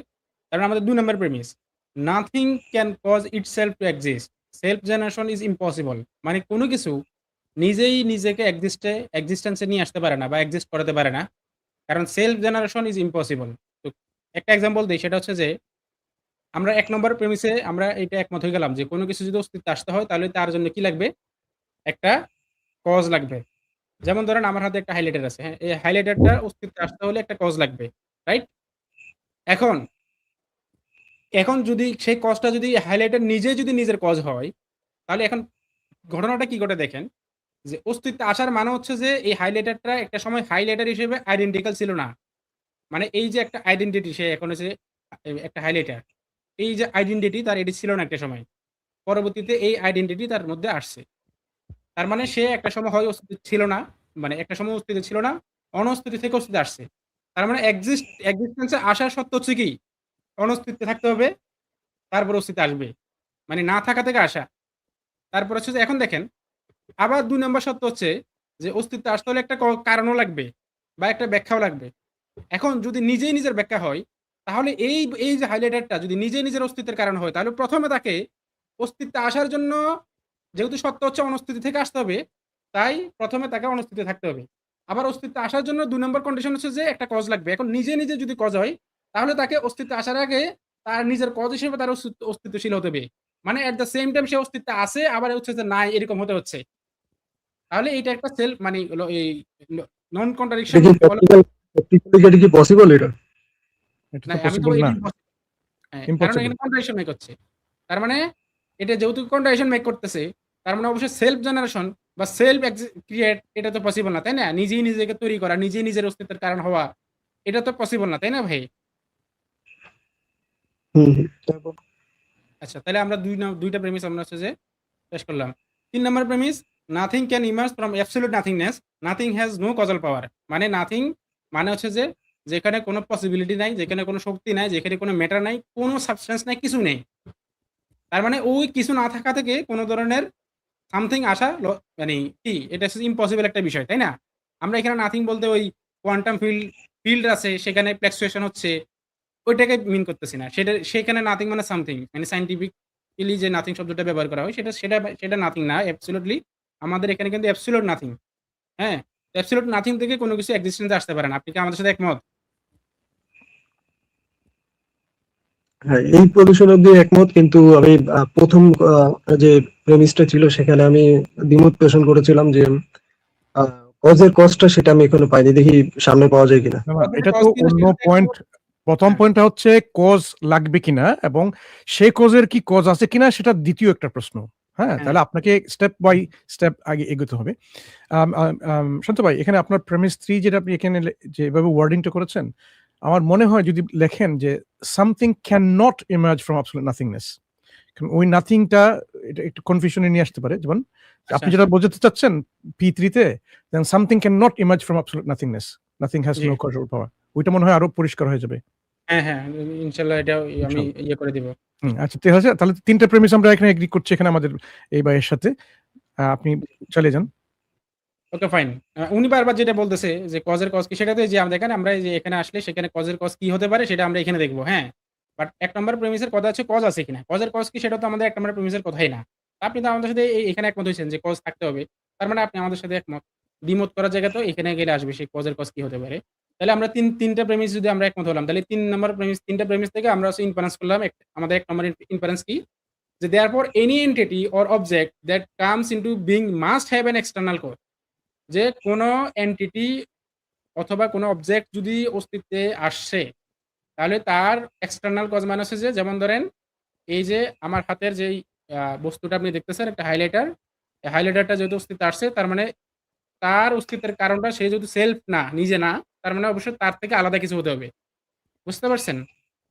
তার মানে আমাদের ২ number premise. Nothing can cause itself to exist. Self generation is impossible. মানে কোনো কিছু নিজেই নিজেকে এক্সিস্টেন্স এ নিয়ে আসতে পারে না বা এক্সিস্ট করাতে পারে না। কারণ সেলফ জেনারেশন ইস ইম্পসিবল। তো একটা এক্সাম্পল দেই সেটা হচ্ছে যে আমরা ১ নম্বর প্রেমিসে আমরা এটা একমত হয়ে গেলাম যে কোনো কিছু যদি অস্তিত্বে আসতে হয় তাহলে তার জন্য কি লাগবে? একটা কজ লাগবে। যেমন ধরেন আমার হাতে একটা হাইলাইটার আছে, হ্যাঁ? এই হাইলাইটারটা অস্তিত্বে আসতে হলে একটা কজ লাগবে। রাইট? এখন এখন যদি সেই কজটা যদি হাইলাইটার নিজেই যদি নিজের কজ হয়, তাহলে এখন ঘটনাটা কি ঘটে দেখেন, যে অস্তিত্বে আসার মানে হচ্ছে যে এই হাইলাইটারটা একটা সময় হাইলাইটার হিসেবে আইডেন্টিক্যাল ছিল না। মানে এই যে একটা আইডেন্টিটি সে এখন হচ্ছে একটা হাইলাইটার। এই যে আইডেন্টিটি তার এটি ছিল না একটা সময়। পরবর্তীতে এই আইডেন্টিটি তার মধ্যে আসছে। তার মানে সে একটা সময় হয় অস্তিত্বে ছিল না, মানে একটা সময় অস্তিত্বে ছিল না, অনস্তিত্ব থেকে অস্তিত্বে আসছে। তার মানে এক্সিস্টেন্স এ আসার শর্ত হচ্ছে কি? অনস্তিত্বে থাকতে হবে, তারপর অস্তিত্বে আসবে। মানে না থাকা থেকে আসা। তারপর হচ্ছে যে এখন দেখেন, আবার ২ নাম্বার শর্ত হচ্ছে যে অস্তিত্বে আসতে হলে একটা কারণও লাগবে বা একটা ব্যাখ্যাও লাগবে। এখন যদি নিজেই নিজের ব্যাখ্যা হয়, তাহলে এই যে হাইলাইটারটা যদি নিজেই নিজের অস্তিত্বের কারণ হয়, তাহলে ১ম এ তাকে অস্তিত্বে আসার জন্য যেহেতু সত্য হচ্ছে অনস্তিত্ব থেকে আসতে হবে, তাই প্রথমে তাকে অনস্তিত্বে থাকতে হবে। আবার অস্তিত্বে আসার জন্য ২ নম্বর কন্ডিশন হচ্ছে যে একটা কজ লাগবে। এখন নিজে, নিজে যদি কজ হয়, তাহলে তাকে অস্তিত্বে আসার আগে তার নিজের কজ হিসেবে তার অস্তিত্বশীল হতে হবে। মানে এট দ্য সেম টাইম সে অস্তিত্বে আছে, আবার হচ্ছে যে নাই, এরকম হতে হচ্ছে। তাহলে এইটা একটা সেলফ মানে হলো এই নন এটা কন্ট্রাডিকশন কি বলতে পারো। প্র্যাকটিক্যালি এটা কি পসিবল এটা? এটা না তো আমি তো পসিবল না, এটি হ্যাঁ, কারণ ইম্পসিবল। এখানে কন্ট্রাডিকশন মেক হচ্ছে। তার মানে এটা যেহেতু কন্ট্রাডিকশন মেক করতেছে, তার মানে অবশ্যই সেলফ জেনারেশন বা সেলফ ক্রিয়েট এটা তো পসিবল না, তাই না? নিজেই নিজেকে তৈরি করা, নিজেই নিজের অস্তিত্বের কারণ হওয়া, এটা তো পসিবল না, তাই না ভাই? তারপর আচ্ছা, তাহলে আমরা ২ টা প্রেমিস আমরা হচ্ছে যে শেষ করলাম। ৩ number premise, nothing can emerge from absolute nothingness, nothing has no causal power. মানে নাথিং মানে হচ্ছে যে যেখানে কোনো পসিবিলিটি নাই, যেখানে কোনো শক্তি নাই, যেখানে কোনো ম্যাটার নাই, কোনো সাবস্টেন্স নাই, কিছু নেই। তার মানে ওই কিছু না থাকা থেকে কোনো ধরনের সামথিং আসা মানে কি এটা হচ্ছে ইম্পসিবল একটা বিষয়, তাই না? আমরা এখানে নাথিং বলতে ওই কোয়ান্টাম ফিল্ড আছে, সেখানে ফ্লাকচুয়েশন হচ্ছে, ওইটাকে মিন করতেছি না। সেখানে নাথিং মানে সামথিং, মানে সায়েন্টিফিক্যালি যে নাথিং শব্দটা ব্যবহার করা হয় সেটা নাথিং না অ্যাবসোলিউটলি। আমাদের এখানে কিন্তু অ্যাবসোলিউট নাথিং। হ্যাঁ? অ্যাবসোলিউট নাথিং থেকে কোনো কিছু এক্সিস্টেন্স এ আসতে পারে না। আপনি কি আমাদের সাথে একমত? হ্যাঁ, এই পজিশন অব্দি একমত, কিন্তু আমি প্রথম যে প্রেমিসটা ছিল সেখানে আমি দ্বিমত পোষণ করেছিলাম যে কজের কজটা সেটা আমি এখনো পাইনি, দেখি সামনে পাওয়া যায় কিনা। না, না, কজের এটা কজ তো কিনা অন্য সেটা তো পয়েন্ট। প্রথম হ্যাঁ, পয়েন্টটা হচ্ছে কজ লাগবে কিনা এবং সেই কজের কি কজ আছে কিনা সেটা দ্বিতীয় একটা প্রশ্ন। হ্যাঁ, হ্যাঁ, তাহলে আপনাকে স্টেপ বাই স্টেপ আগে এগোতে হবে। শান্ত ভাই, এখানে আপনার প্রেমিস 3 যেটা আপনি এখানে যেভাবে ওয়ার্ডিংটা করেছেন, আমার মনে হয় যদি লেখেন যে something can not emerge from absolute nothingness, ওই নাথিংটা এটা একটু কনফিউশনে নিয়ে আসতে পারে। যেমন আচ্ছা, আপনি যেটা বোঝাতে চাচ্ছেন P3 তে, then something can not emerge from absolute nothingness, nothing has জি। No control power. ওইটা মনে হয় আরো পরিষ্কার হয়ে যাবে হ্যাঁ, হ্যাঁ, ইনশাআল্লাহ এটাও আমি ইনশাআল্লাহ। ইয়ে করে দিব। আচ্ছা, ঠিক আছে, তাহলে ৩টা প্রেমিস আমরা এখানে এগ্রি করছি এখানে আমাদের এই ভাইয়ের সাথে। আপনি চালিয়ে যান। ওকে ফাইন। উনি বারবার যেটা বলতেছে যে কজের কজ কি, সেটাতে যে দেখেন আমরা এই যে এখানে আসলে সেখানে কজের কজ কি হতে পারে সেটা আমরা এখানে দেখব। হ্যাঁ? বাট ১ নম্বর প্রেমিসের কথা হচ্ছে কজ আছে কিনা। কজের কজ কি সেটা তো আমাদের ১ নম্বর প্রেমিসের কথাই না। আপনি তো আমাদের সাথে এখানে একমত হইছেন যে কজ থাকতে হবে। তার মানে আপনি আমাদের সাথে একমত। দ্বিমত করার জায়গা তো এখানে গেলে আসবে সেই কজের কজ কি হতে পারে। তাহলে আমরা ৩ টা প্রেমিস যদি আমরা একমত হলাম, তাহলে ৩ নম্বর প্রেমিস ৩ টা প্রেমিস থেকে আমরা হচ্ছে ইনফারেন্স করলাম। আমাদের ১ নম্বর ইনফারেন্স কি? যে therefore any entity or object that comes into being must have an external cause. যে কোনো এন্টিটি অথবা কোনো অবজেক্ট যদি অস্তিত্বে আসছে, তাহলে তার এক্সটার্নাল কজ মানে হচ্ছে যে যেমন ধরেন এই যে আমার হাতের যেই বস্তুটা আপনি দেখতেছেন একটা হাইলাইটার। এই হাইলাইটারটা যেহেতু অস্তিত্বে আসছে, তার মানে তার অস্তিত্বের কারণটা সে যেহেতু সেলফ না, নিজে না, তার মানে অবশ্যই তার থেকে আলাদা কিছু হতে হবে। বুঝতে পারছেন?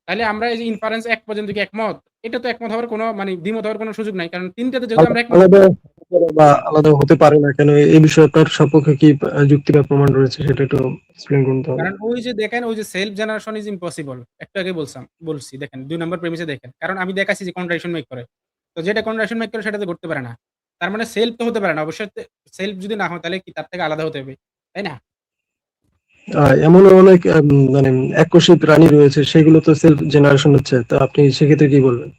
তাইলে আমরা এই যে ইনফারেন্স ১ পর্যন্ত কি একমত? এটা তো একমত হওয়ার কোনো মানে দ্বিমত হওয়ার কোনো সুযোগ নাই। কারণ ৩ টাতে যেহেতু আমরা একমত। আলাদা বা আলাদা হতে পারে না কেন, এই বিষয়ে আপনার সপক্ষে কি যুক্তি বা প্রমাণ রয়েছে সেটা একটু এক্সপ্লেন করতে হবে। কারণ ওই যে দেখেন ওই যে সেলফ জেনারেশন ইজ ইম্পসিবল। একটু আগে বলছি দেখেন ২ নম্বর প্রেমিসে দেখেন। কারণ আমি দেখাচ্ছি যে কন্ট্রাডিকশন মেক করে। তো যেটা কন্ট্রাডিকশন মেক করে সেটা তো ঘটতে পারে না। তার মানে সেলফ তো হতে পারে না। অবশ্যই সেলফ যদি না হয় তাহলে কি তার থেকে আলাদা হতে হবে। তাই না? এমনও অনেক মানে এককোষী প্রাণী রয়েছে, সেগুলো তো সেলফ জেনারেশন হচ্ছে, তো আপনি সেক্ষেত্রে কি বলবেন?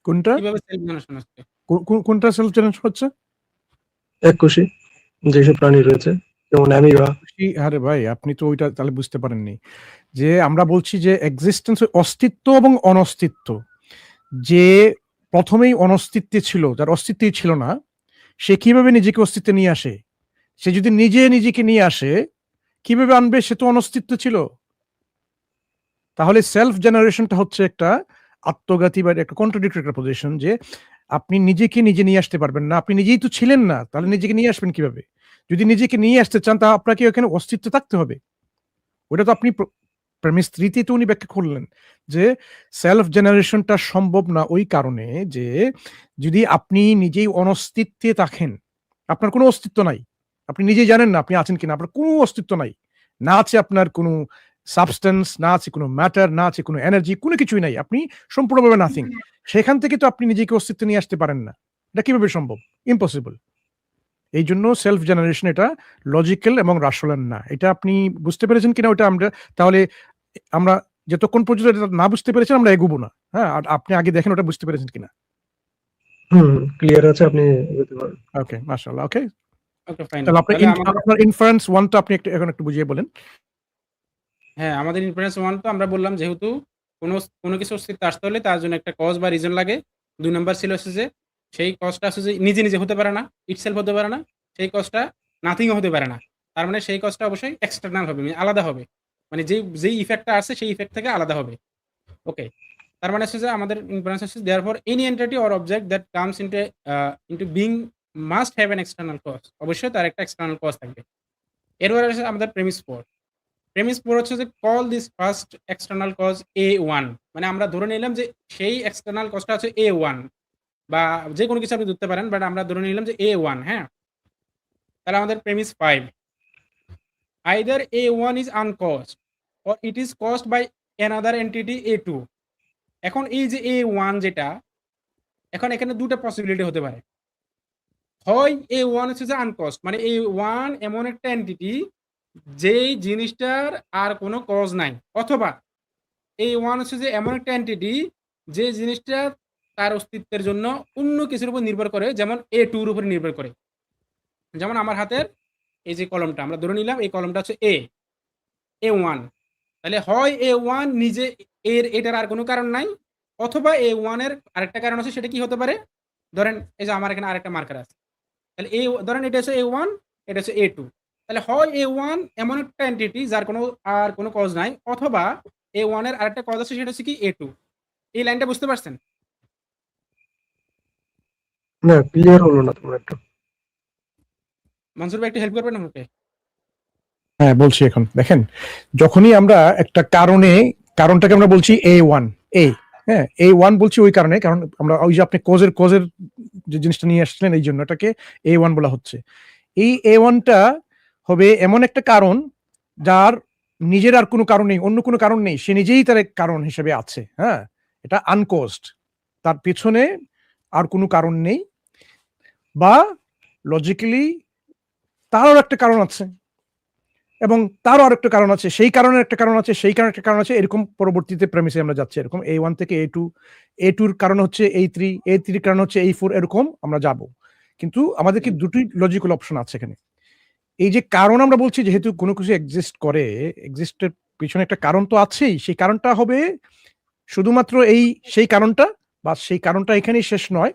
কোনটা কিভাবে সেলফ জেনারেশন হচ্ছে? কোনটা সেলফ জেনারেশন হচ্ছে? এককোষী যেসব প্রাণী রয়েছে, যেমন অ্যামিবা। আরে ভাই, আপনি তো ওইটা তাহলে বুঝতে পারেননি। যে আমরা বলছি যে এক্সিস্টেন্স, অস্তিত্ব এবং অনস্তিত্ব। যে প্রথমেই অনস্তিত্বে ছিল, যার অস্তিত্বই ছিল না, সে কিভাবে নিজেকে অস্তিত্বে নিয়ে আসে? সে যদি নিজেকে নিয়ে আসে, কিভাবে আনবে? সে তো অনস্তিত্ব ছিল। তাহলে সেলফ জেনারেশনটা হচ্ছে একটা আত্মঘাতী বা একটা কন্ট্রাডিক্টরি একটা পজিশন, যে আপনি নিজেকে নিজে নিয়ে আসতে পারবেন না, আপনি নিজেই তো ছিলেন না, তাহলে নিজেকে নিয়ে আসবেন কিভাবে? যদি নিজেকে নিয়ে আসতে চান, তা আপনাকে ওখানে অস্তিত্ব থাকতে হবে। ওটা তো আপনি প্রেমিস 3 তে তো উনি ব্যাখ্যা করলেন যে সেলফ জেনারেশনটা সম্ভব না ওই কারণে যে যদি আপনি নিজেই অনস্তিত্বে থাকেন, আপনার কোনো অস্তিত্ব নাই, আপনি নিজেই জানেন না আপনি আছেন কিনা, আপনার কোনো অস্তিত্ব নাই, না আছে আপনার কোনো সাবস্টেন্স, না আছে কোনো ম্যাটার, না আছে কোনো এনার্জি, কোনো কিছুই নাই, আপনি সম্পূর্ণভাবে নাথিং। সেখান থেকে তো আপনি নিজেকে অস্তিত্বে নিয়ে আসতে পারেন না। এটা কিভাবে সম্ভব? ইম্পসিবল। এই জন্য সেলফ জেনারেশন এটা লজিক্যাল এবং রাশনাল না। এটা আপনি বুঝতে পেরেছেন কিনা ওটা আমরা, তাহলে আমরা যতক্ষণ পর্যন্ত এটা না বুঝতে পেরেছেন আমরা এগোবো না। হ্যাঁ, আর আপনি আগে দেখেন ওটা বুঝতে পেরেছেন কিনা। ক্লিয়ার আছে, আপনি এগোতে পারেন। ওকে, মাশাআল্লাহ। ওকে, ওকে, ফাইন। তাহলে তাহলে আমাদের আপনার ইনফারেন্স 1 টা আপনি এখন একটু বুঝিয়ে বলেন। হ্যাঁ, আমাদের ইনফারেন্স 1 তো আমরা বললাম যেহেতু কোনো কিছু অস্তিত্বে আসতে হলে তার জন্য একটা কজ বা রিজন লাগে। ২ নাম্বার ছিল হচ্ছে যে সেই কজটা হচ্ছে যে নিজে হতে পারে না, ইটসেলফ হতে পারে না। সেই কজটা নাথিং ও হতে পারে না। তার মানে সেই কজটা অবশ্যই এক্সটার্নাল হবে, মানে আলাদা হবে। মানে যেই ইফেক্টটা আছে সেই ইফেক্ট থেকে আলাদা হবে। ওকে। তার মানে হচ্ছে যে আমাদের ইনফারেন্স হচ্ছে therefore any entity or object that comes into being must have an external cause. অবশ্যই তার একটা এক্সটার্নাল কজ থাকবে। এরপরে আছে আমাদের প্রেমিস 4 প্রেমিস 4 হচ্ছে যে call this first external cause A1 মানে আমরা ধরে নিলাম যে সেই এক্সটার্নাল কজটা হচ্ছে A1 বা যেকোনো কিছু আপনি ধরতে পারেন বাট আমরা ধরে নিলাম যে A1, হ্যাঁ? তাহলে আমাদের premise 5 either A1 is uncaused or it is caused by another entity A2. এখন এই যে A1 যেটা এখন এখানে ২ টা পসিবিলিটি হতে পারে। হয় A1 হচ্ছে যে আনকজড মানে A1 এমন একটা এন্টিটি যেই জিনিসটার আর কোনো কজ নাই। অথবা A1 হচ্ছে যে এমন একটা এন্টিটি যে জিনিসটা তার অস্তিত্বের জন্য অন্য কিছুর উপর নির্ভর করে যেমন A2 এর উপর নির্ভর করে। যেমন আমার হাতের এই যে কলমটা আমরা ধরে নিলাম এই কলমটা হচ্ছে A1 তাহলে হয় A1 নিজে এটার আর কোনো কারণ নাই অথবা A1 এর আরেকটা কারণ আছে সেটা কি হতে পারে? ধরেন এই যে আমার এখানে আরেকটা মার্কার আছে। তাহলে ধরেন এটা হচ্ছে A1 এটা হচ্ছে A2 তাহলে হয় A1 এমন একটা এন্টিটি যার আর কোনো কজ নাই অথবা A1 এর আরেকটা কজ আছে সেটা হচ্ছে কি A2 এই লাইনটা বুঝতে পারছেন? না, ক্লিয়ার হলো না তোমার একটা। মনসুর ভাই একটু হেল্প করবেন আমাকে? হ্যাঁ, বলছি এখন। দেখেন, যখনই আমরা একটা কারণটাকে আমরা বলছি A1 হ্যাঁ, A1 বলছি ওই কারণে, কারণ আমরা ওই যে আপনি কজের যে জিনিসটা নিয়ে আসছিলেন এই জন্য এটাকে A1 বলা হচ্ছে। এই A1 টা হবে এমন একটা কারণ যার নিজের আর কোনো কারণ নেই, অন্য কোনো কারণ নেই, সে নিজেই তার এক কারণ হিসেবে আছে। হ্যাঁ, এটা আনকজড, তার পেছনে আর কোনো কারণ নেই, বা লজিক্যালি তারও একটা কারণ আছে এবং তারও আরেকটা কারণ আছে, সেই কারণের একটা কারণ আছে, সেই কারণের একটা কারণ আছে, এরকম পরবর্তীতে প্রেমিসে আমরা যাচ্ছি। এরকম A1 থেকে A2 এর কারণ হচ্ছে A3 এর কারণ হচ্ছে A4, এরকম আমরা যাব। কিন্তু আমাদের কি দুটোই লজিক্যাল অপশন আছে এখানে। এই যে কারণ আমরা বলছি, যেহেতু কোনো কিছু এক্সিস্ট করে, এক্সিস্টের পিছনে একটা কারণ তো আছেই, সেই কারণটা হবে শুধুমাত্র সেই কারণটা, বা সেই কারণটা এখানেই শেষ নয়,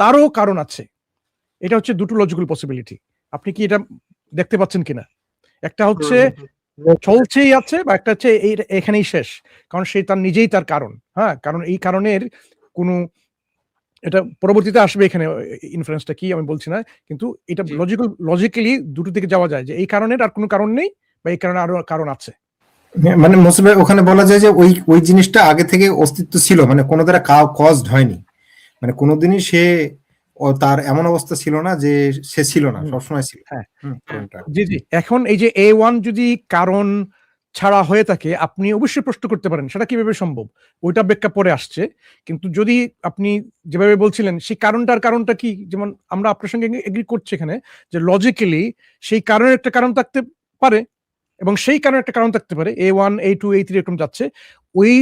তারও কারণ আছে। এটা হচ্ছে দুটো লজিক্যাল পসিবিলিটি। আপনি কি এটা দেখতে পাচ্ছেন কিনা? একটা হচ্ছে চলছেই আছে, বা একটা হচ্ছে এখানেই শেষ, কারণ সে তার নিজেই তার কারণ। হ্যাঁ, কারণ এই কারণের কোনো, এটা পরবর্তীতে আসবে এখানে ইনফারেন্সটা কি আমি বলছি না, কিন্তু এটা জি। লজিক্যালি দুটো দিকে যাওয়া যায়, যে এই কারণের আর কোনো কারণ নেই বা এই কারণে আরো কারণ আছে। মানে মসিব ভাই, ওখানে বলা যায় যে ওই জিনিসটা আগে থেকে অস্তিত্ব ছিল, মানে কোনো দ্বারা কজড হয়নি, মানে কোনোদিনই সে তার এমন অবস্থা ছিল না যে সে ছিল না, সবসময় ছিল। হ্যাঁ, কারণটা। জি। এখন এই যে A1 যদি কারণ ছাড়া হয়ে থাকে, আপনি অবশ্যই প্রশ্ন করতে পারেন সেটা কিভাবে সম্ভব, ওইটা ব্যাখ্যা পরে আসছে। কিন্তু যদি আপনি যেভাবে বলছিলেন সেই কারণটা কি, যেমন আমরা আপনার সঙ্গে এগ্রি করছি এখানে যে লজিক্যালি সেই কারণের একটা কারণ থাকতে পারে, এবং সেই কারণের একটা কারণ থাকতে পারে, A1 A2 A3 এরকম যাচ্ছে, ওই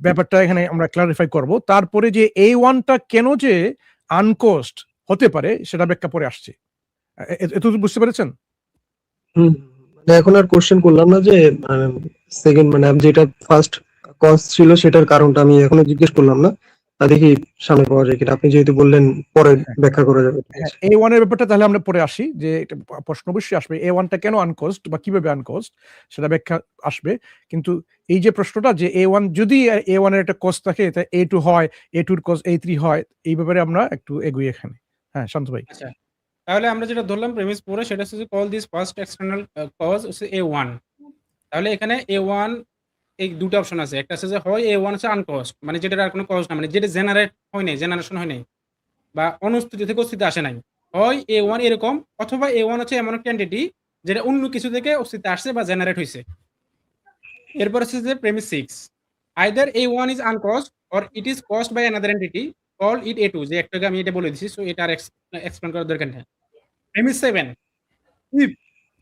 ব্যাপারটা এখানে আমরা ক্লারিফাই করব। তারপরে যে A1 টা কেন যে আনকোস্ট হতে পারে সেটা ব্যাখ্যা পরে আসছে। এতটুকু বুঝতে পেরেছেন? মানে এখন আর কোশ্চেন করলাম না যে সেকেন্ড, মানে যেটা ফার্স্ট কজ ছিল সেটার কারণটা আমি এখনো জিজ্ঞেস করলাম না। তা দেখি সামনে পাওয়া যায় কিনা। আপনি যেহেতু বললেন পরে ব্যাখ্যা করা যাবে। ঠিক আছে। A1 এর ব্যাপারটা তাহলে আমরা পরে আসি, যে এটা প্রশ্ন অবশ্যই আসবে, A1 টা কেন আনকোস্ট বা কিভাবে আনকোস্ট সেটা ব্যাখ্যা আসবে। কিন্তু এই যে প্রশ্নটা, যে A1 যদি A1 এর একটা কজ থাকে, তা A2 হয়, A2 এর কজ A3 হয়, এই ব্যাপারে আমরা একটু এগুই এখানে। হ্যাঁ, শান্ত ভাই। আচ্ছা। তাহলে আমরা যেটা ধরলাম প্রেমিস 4 সেটা হচ্ছে যে call this first external cause হচ্ছে A1 তাহলে এখানে A1 এই ২ টা অপশন আছে। একটা আছে যে হয় A1 হচ্ছে আনকজড মানে যেটার আর কোনো কজ না, মানে যেটা জেনারেশন হয় নাই বা অনুস্থিতি থেকে অস্তিত্বে আসে নাই। হয় A1 এরকম অথবা A1 হচ্ছে এমন একটা এন্টিটি যেটা অন্য কিছু থেকে অস্তিত্বে আসছে বা জেনারেট হইছে। এরপর হচ্ছে যে premise 6 either A1 is uncaused or it is caused by another entity call it A2 যে একটু আগে আমি এটা বলে দিছি। সো এটা আর এক্সপ্লেইন করার দরকার নেই। প্রেমিস 7 if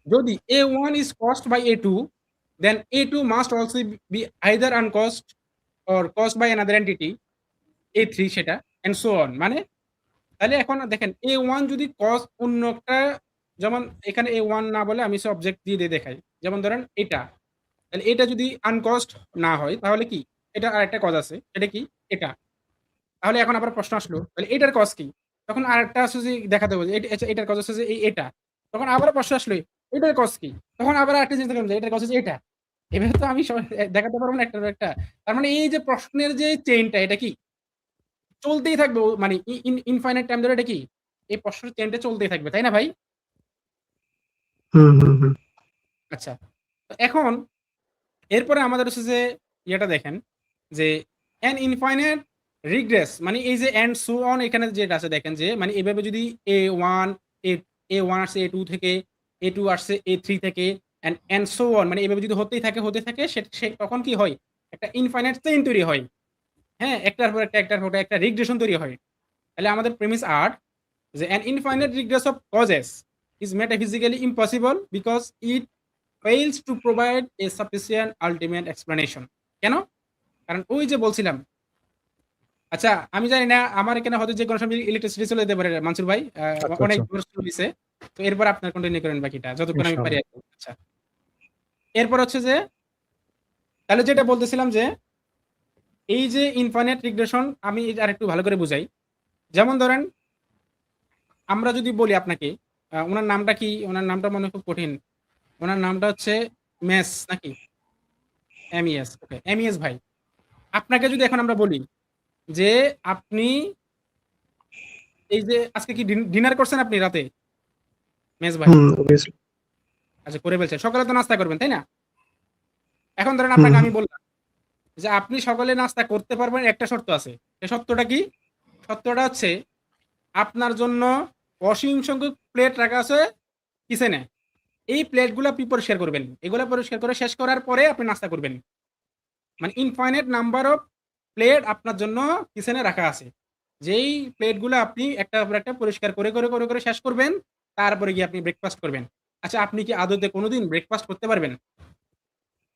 যদি A1 is caused by A2 then A2 must also be either uncaused or caused by another entity A3 সেটা and so on মানে তাহলে এখন দেখেন A1 যদি কজ অন্য একটা, যেমন এখানে A1 না বলে আমি অবজেক্ট দিয়ে দেখাই। যেমন ধরেন এটা। তাহলে এটা যদি আনকজড না হয় তাহলে কি? এটার আরেকটা কজ আছে। এটা কি? এটা। তাহলে এখন আবার প্রশ্ন আসলো, তাহলে এটার কজ কি? তখন আরেকটা আছে যে দেখাতে হবে যে আচ্ছা এটার কজ হচ্ছে যে এটা। তখন আবার প্রশ্ন আসলো, এটার কজ কি? তখন আবার আরেকটা জিনিস দেখলাম যে এটার কজ হচ্ছে এটা। এভাবে তো আমি দেখাতে পারব না একটার পর একটা। তার মানে এই যে প্রশ্নের যে চেইনটা এটা কি? চলতেই থাকবে মানে ইনফাইনাইট টাইম ধরে এটা কি? এই প্রশ্নের চেইনটা চলতেই থাকবে। তাই না ভাই? হুম হুম হুম আচ্ছা। তো এখন এরপরে আমাদের হচ্ছে যে ইয়েটা দেখেন যে an infinite regress মানে এই যে and so on এখানে যেটা আছে দেখেন যে মানে এভাবে যদি A1 A A1 আসছে A2 থেকে, A2 আসছে A3 থেকে and so on মানে এভাবে যদি হতে থাকে সে তখন কি হয়? একটা ইনফাইনাইট চেইন তৈরি হয়। হ্যাঁ? একটার পর একটা রিগ্রেশন তৈরি হয়। তাহলে আমাদের প্রেমিস আর যে an infinite regress of causes is metaphysically impossible because it fails to provide a sufficient ultimate explanation. কেন? কারণ ওই যে বলছিলাম। আচ্ছা আমি জানি না আমার এখানে হয়তো যেকোনো সময় ইলেকট্রিসিটি চলে যেতে পারে মানসুর ভাই। আচ্ছা, অনেক আচ্ছা। প্রশ্ন হইছে। তো এরপর আপনার কন্টিনিউ করেন বাকিটা যতক্ষণ আমি পারি ইনশাআল্লাহ। আরকি। আচ্ছা। এরপর হচ্ছে যে তাহলে যেটা বলতেছিলাম যে এই যে ইনফাইনাইট রিগ্রেশন আমি এটা আরেকটু ভালো করে বুঝাই। যেমন ধরেন আমরা যদি বলি আপনাকে উনার নামটা কি? উনার নামটা মনে হয় খুব কঠিন। উনার নামটা হচ্ছে মেস নাকি? এমইএস ওকে। এমইএস ভাই। আপনাকে যদি এখন আমরা বলি যে আপনি এই যে আজকে কি ডিনার করছেন আপনি রাতে? মেস ভাই। হুম obviously। আচ্ছা করে ফেলছেন। সকালে তো নাস্তা করবেন, তাই না? এখন ধরেন হুম আপনাকে হুম আমি বললাম যে আপনি সকালে নাস্তা করতে পারবেন একটা শর্ত আছে। সেই শর্তটা কি? শর্তটা হচ্ছে আপনার জন্য অসীম সংখ্যক প্লেট রাখা আছে কিচেনে। এই প্লেটগুলো আপনি পরিষ্কার করবেন। এগুলা পরিষ্কার করে শেষ করার পরে আপনি নাস্তা করবেন। মানে ইনফাইনাইট নাম্বার অফ প্লেট আপনার জন্য কিচেনে রাখা আছে। যেই প্লেটগুলো আপনি একটার পর একটা পরিষ্কার করে শেষ করবেন, তারপরে গিয়ে আপনি ব্রেকফাস্ট করবেন। আচ্ছা আপনি কি আদতে কোনদিন ব্রেকফাস্ট করতে পারবেন?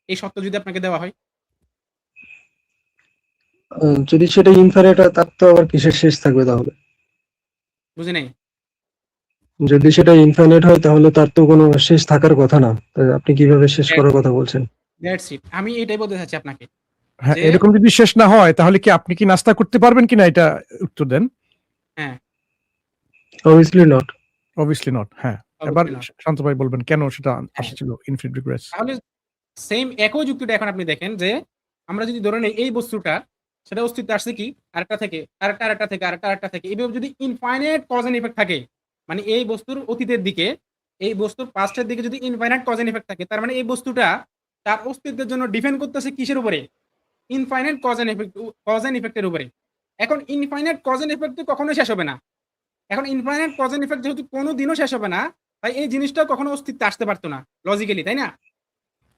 এই শর্ত যদি আপনাকে দেওয়া হয়? যদি সেটা ইনফাইনাইট হয় তার তো আবার কিসের শেষ থাকবে তাহলে? বুঝি নাই? যদি সেটা ইনফাইনাইট হয় তাহলে তার তো কোনো শেষ থাকার কথা না। তো আপনি কিভাবে শেষ করার কথা বলছেন? That's it. আমি এটাই বলতে চাচ্ছি আপনাকে। হ্যাঁ, যে এরকম যদি শেষ না হয় তাহলে কি আপনি কি নাস্তা করতে পারবেন কিনা এটা উত্তর দেন। হ্যাঁ, Obviously not। Obviously not. হ্যাঁ। এবার অবশ্যই না। শান্ত ভাই বলবেন কেন সেটা হ্যাঁ, আসছিল ইনফিনিট রিগ্রেস। তাহলে সেইম একই যুক্তিটা এখন আপনি দেখেন যে আমরা যদি ধরে নেই এই বস্তুটা সেটা অস্তিত্বে আসছে কি আরেকটা থেকে আরেকটা থেকে এভাবে যদি ইনফাইনাইট কজ এন্ড ইফেক্ট থাকে মানে এই বস্তুর অতীতের দিকে এই বস্তুর পাস্টের দিকে যদি ইনফাইনাইট কজ এন্ড ইফেক্ট থাকে তার মানে এই বস্তুটা তার অস্তিত্বের জন্য ডিপেন্ড করতেছে কিসের উপরে ইনফাইনাইট কজ এন্ড ইফেক্টের উপরে এখন ইনফাইনাইট কজ এন্ড ইফেক্ট তো কখনোই শেষ হবে না এখন ইনফাইনাইট কজ এন্ড ইফেক্ট যেহেতু কোনো দিনও শেষ হবে না তাই এই জিনিসটা কখনো অস্তিত্বে আসতে পারতো না লজিক্যালি তাই না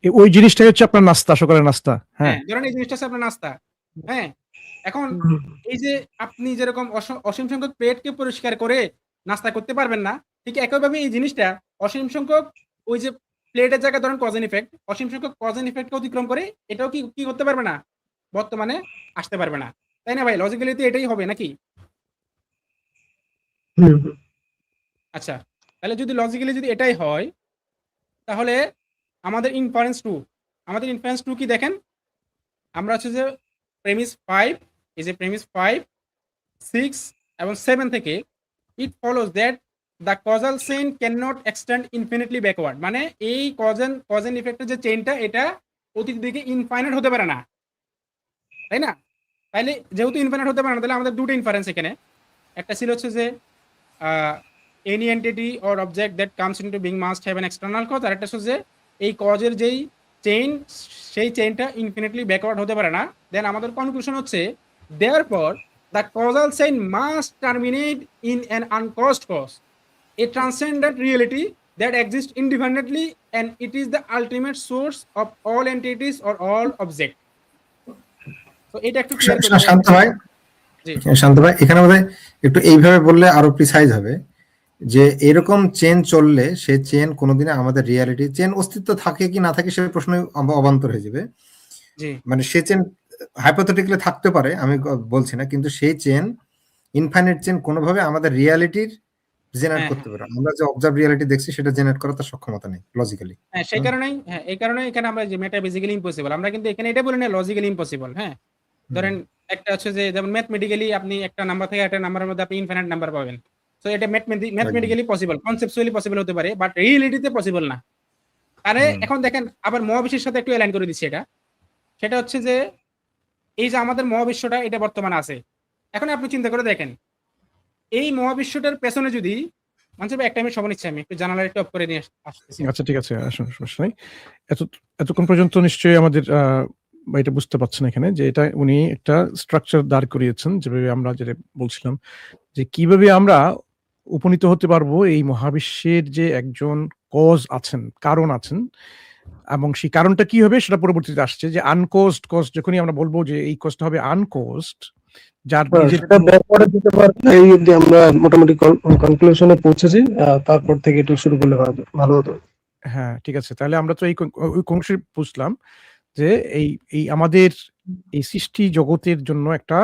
ওই জিনিসটাই হচ্ছে আপনার নাস্তা, সকালের নাস্তা। হ্যাঁ। হ্যাঁ, ধরেন এই জিনিসটা হচ্ছে আপনার নাস্তা। হ্যাঁ? এখন হুম, এই যে আপনি যেরকম অসীম সংখ্যক প্লেটকে পরিষ্কার করে নাস্তা করতে পারবেন না, ঠিক একইভাবে এই জিনিসটা অসীম সংখ্যক ওই যে প্লেটের জায়গায় ধরেন কজ এন্ড ইফেক্ট, অসীম সংখ্যক কজ এন্ড ইফেক্টকে অতিক্রম করে এটাও কি করতে পারবে না? বর্তমানে আসতে পারবে না। তাই না ভাই? লজিক্যালি তো এটাই হবে নাকি? হুম, হুম। আচ্ছা, তাহলে যদি লজিক্যালি যদি এটাই হয়, তাহলে আমাদের ইনফারেন্স 2 কি দেখেন? আমরা হচ্ছে যে প্রেমিস 5 এই যে প্রেমিস 5 6 এবং 7 থেকে it follows that the causal chain can not extend infinitely backward মানে এই কজ এন্ড ইফেক্টের যে চেইনটা এটা অতীত দিকে ইনফাইনাইট হতে পারে না তাই না তাইলে যেহেতু ইনফাইনাইট হতে পারে না তাহলে আমাদের দুটো ইনফারেন্স এখানে একটা ছিল হচ্ছে যে any entity or object that comes into being must have an external cause আর একটা হচ্ছে যে এই কজের যেই চেইন সেই চেইনটা ইনফিনিটলি ব্যাকওয়ার্ড হতে পারে না দেন আমাদের কনক্লুশন হচ্ছে therefore the causal chain must terminate in an uncaused cause, a transcendent reality that exists independently and it is the ultimate source of all entities or all objects. So এটা একটু clear করে শান্ত ভাই, জি শান্ত ভাই এখানে বোধহয় একটু এইভাবে বললে আরো প্রিসাইজ হবে যে এরকম চেন চললে সে চেন কোনোদিনও আমাদের রিয়ালিটি চেন অস্তিত্ব থাকে কি না থাকে সে প্রশ্ন অবান্তর হয়ে যাবে। জি মানে সে চেন হাইপোথেটিক্যালি থাকতে পারে আমি বলছি না, কিন্তু সেই চেন ইনফাইনাইট চেইন কোনোভাবে আমাদের রিয়ালিটির জেনারেট হ্যাঁ, করতে পারে না। আমরা যে অবজার্ভ রিয়ালিটি দেখছি সেটা জেনারেট করার তার সক্ষমতা নেই লজিক্যালি। হ্যাঁ, সেই কারণেই এই কারণেই এখানে আমরা যে মেটাফিজিক্যালি ইম্পসিবল, আমরা কিন্তু এখানে এটা বলি না লজিক্যালি ইম্পসিবল। হ্যাঁ, ধরেন একটা হচ্ছে যে যেমন ম্যাথমেটিক্যালি আপনি একটা নাম্বার থেকে একটা নাম্বারের মধ্যে আপনি ইনফিনিট নাম্বার পাবেন। সো এটা ম্যাথমেটিক্যালি পসিবল, কনসেপচুয়ালি পসিবল হতে পারে, বাট রিয়েলিটিতে পসিবল না। আরে এখন দেখেন আবার মহাবিশ্বের সাথে একটু অ্যালাইন করে দিচ্ছি এটা। সেটা হচ্ছে যে এই যে আমাদের মহাবিশ্বটা এটা বর্তমানে আছে। এখন আপনি চিন্তা করে দেখেন এই মহাবিশ্বটার পেছনে যদি মানুষের একটা আমি সবার ইচ্ছা আমি একটু জানালার একটু অফ করে নিয়ে আসতেছি। আচ্ছা ঠিক আছে, আসুন, সমস্যা নাই। এতক্ষণ পর্যন্ত নিশ্চয়ই আমাদের এটা বুঝতে পারছেন এখানে যে এটা উনি একটা স্ট্রাকচার দাঁড় করিয়েছেন, যেভাবে আমরা যেটা বলছিলাম যে কিভাবে আমরা উপনীত হতে পারবো এই মহাবিশ্বের যে একজন কজ আছেন, কারণ আছেন, এবং সেই কারণটা কি হবে সেটা পরবর্তীতে আসছে যে আনকোজড কজ। যখনই আমরা বলবো যে এই কজটা হবে আনকোজড, যার নিজের সেটা ব্যাপারে দিতে পারি না, এই অবধি আমরা মোটামুটি কনক্লুশনে পৌঁছেছি। তারপর থেকে একটু শুরু করলে ভালো হতো। হ্যাঁ ঠিক আছে, তাহলে আমরা তো ওই কংসে বুঝলাম যে এই এই আমাদের এই সৃষ্টি জগতের জন্য একটা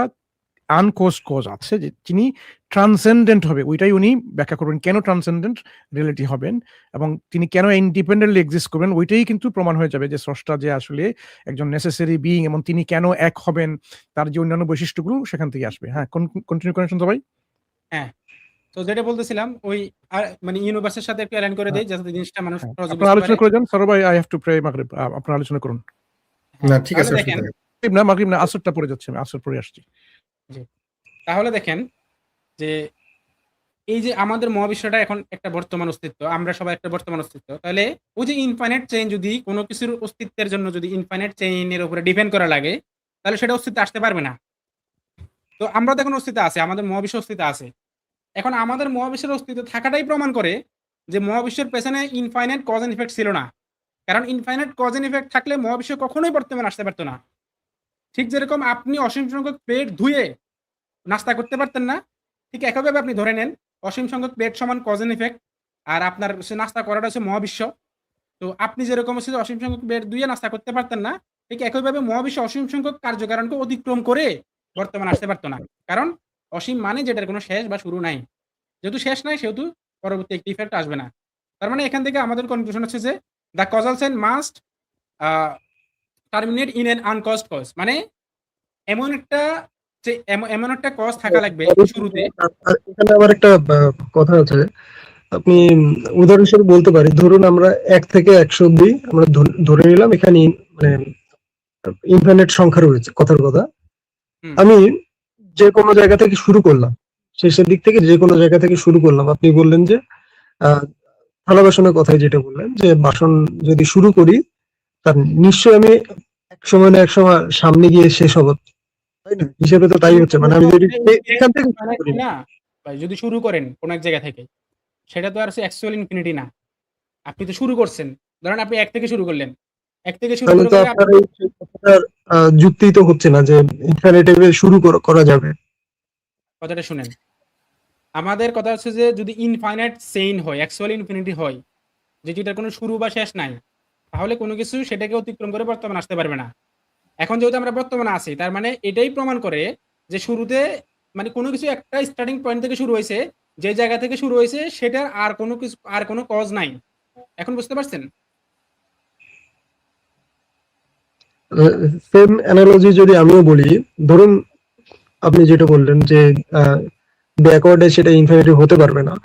আনকোজড কজ আছে, যে যিনি ট্রান্সেন্ডেন্ট হবে, ওইটাই উনি ব্যাখ্যা করবেন কেন ট্রান্সেন্ডেন্ট রিয়েলিটি হবেন এবং তিনি কেন ইন্ডিপেন্ডেন্টলি এক্সিস্ট করবেন। ওইটাই কিন্তু প্রমাণ হয়ে যাবে যে স্রষ্টা যে আসলে একজন নেসেসারি বিইং এবং তিনি কেন এক হবেন, তার যে অন্যান্য বৈশিষ্ট্যগুলো সেখান থেকে আসবে। হ্যাঁ, কন্টিনিউ করেন সবাই। হ্যাঁ, তো যেটা বলতেছিলাম ওই মানে ইউনিভার্সের সাথে একটু অ্যালাইন করে দেই যাতে জিনিসটা মানুষ সহজে আপনারা বুঝতে আলোচনা পারে। করে যান সবাই। আই হ্যাভ টু প্রে মাগরিব। আপনারা আলোচনা করুন। না ঠিক আছে, তাহলে দেখেন মাগরিব না, আসরটা পড়ে যাচ্ছে, আমি আসর পড়ে আসছি। তাহলে দেখেন যে এই যে আমাদের মহাবিশ্বটা এখন একটা বর্তমান অস্তিত্ব, আমরা সবাই একটা বর্তমান অস্তিত্ব, তাহলে ওই যে ইনফাইনাইট চেইন যদি কোনো কিছুর অস্তিত্বের জন্য যদি ইনফাইনাইট চেইনের উপরে ডিপেন্ড করা লাগে তাহলে সেটা অস্তিত্ব আসতে পারবে না। তো আমরা তো এখন অস্তিত্ব আছে, আমাদের মহাবিশ্ব অস্তিত্ব আছে। এখন আমাদের মহাবিশ্বের অস্তিত্ব থাকাটাই প্রমাণ করে যে মহাবিশ্বের পেছনে ইনফাইনাইট কজ এন্ড ইফেক্ট ছিল না। কারণ ইনফাইনাইট কজ এন্ড ইফেক্ট থাকলে মহাবিশ্ব কখনোই বর্তমানে আসতে পারতো না। ঠিক যেরকম আপনি অসীম সংখ্যক প্লেট ধুয়ে নাস্তা করতে পারতেন না, ঠিক একইভাবে আপনি ধরে নেন অসীম সংখ্যক প্লেট সমান কজ এন্ড ইফেক্ট, আর আপনার সে নাস্তা করাটা হচ্ছে মহাবিশ্ব। তো আপনি যেরকম হচ্ছে যে অসীম সংখ্যক প্লেট ধুয়ে নাস্তা করতে পারতেন না, ঠিক একইভাবে মহাবিশ্ব অসীম সংখ্যক কার্যকারণকে অতিক্রম করে বর্তমানে আসতে পারতো না। কারণ অসীম মানে যেটার কোনো শেষ বা শুরু নাই। যেহেতু শেষ নাই সেহেতু পরবর্তী একটি ইফেক্ট আসবে না। তার মানে এখান থেকে আমাদের কনক্লুশন হচ্ছে যে the causal chain must terminate in an uncaused cause. মানে এমন একটা যে এমন একটা কজ থাকা লাগবে শুরুতে। এখানে আবার একটা কথা আছে। আপনি উদাহরণস্বরূপ বলতে পারি, ধরুন আমরা 1 থেকে 100 অব্দি আমরা ধরে নিলাম এখানে মানে ইনফিনিট সংখ্যা রয়েছে, কথার কথা। হুম। আমি যে কোনো জায়গা থেকে শুরু করলাম, শেষের দিক থেকে যে কোনো জায়গা থেকে শুরু করলাম। আপনি বললেন যে থালা বাসনের কথাই যেটা বললেন যে বাসন যদি শুরু করি তার নিশ্চয়ই আমি এক সময় না এক সময় সামনে গিয়ে শেষ হবো, তাই না? হিসেবে তো তাই হচ্ছে। মানে আমি যদি এখান থেকে শুরু করি না ভাই, যদি শুরু করেন কোন এক জায়গা থেকে সেটা তো আর অ্যাকচুয়াল ইনফিনিটি না। আপনি তো শুরু করছেন, ধরেন আপনি 1 থেকে শুরু করলেন। 1 থেকে শুরু তাহলে করে তো করে আপনার এই কথাটার যুক্তি তো হচ্ছে না যে ইনফিনিটিভে শুরু করা যাবে। কথাটা শুনেন। আমাদের কথা হচ্ছে যে যদি ইনফাইনাইট চেইন হয়, অ্যাকচুয়াল ইনফিনিটি হয়, যে যেটার কোনো শুরু বা শেষ নাই, তাহলে কোনো কিছু সেটাকে অতিক্রম করে বর্তমানে আসতে পারবে না। এখন যেহেতু আমরা বর্তমানে আছি তার মানে এটাই প্রমাণ করে যে শুরুতে মানে কোনো কিছু একটা স্টার্টিং পয়েন্ট থেকে শুরু হয়েছে, যে জায়গা থেকে শুরু হয়েছে সেটার আর কোনো কিছু আর কোনো কজ নাই। এখন বুঝতে পারছেন? সেম অ্যানালজি যদি আমিও বলি, ধরুন আপনি যেটা বললেন যে ব্যাকওয়ার্ডে সেটা ইনফিনিটি হতে পারবে না।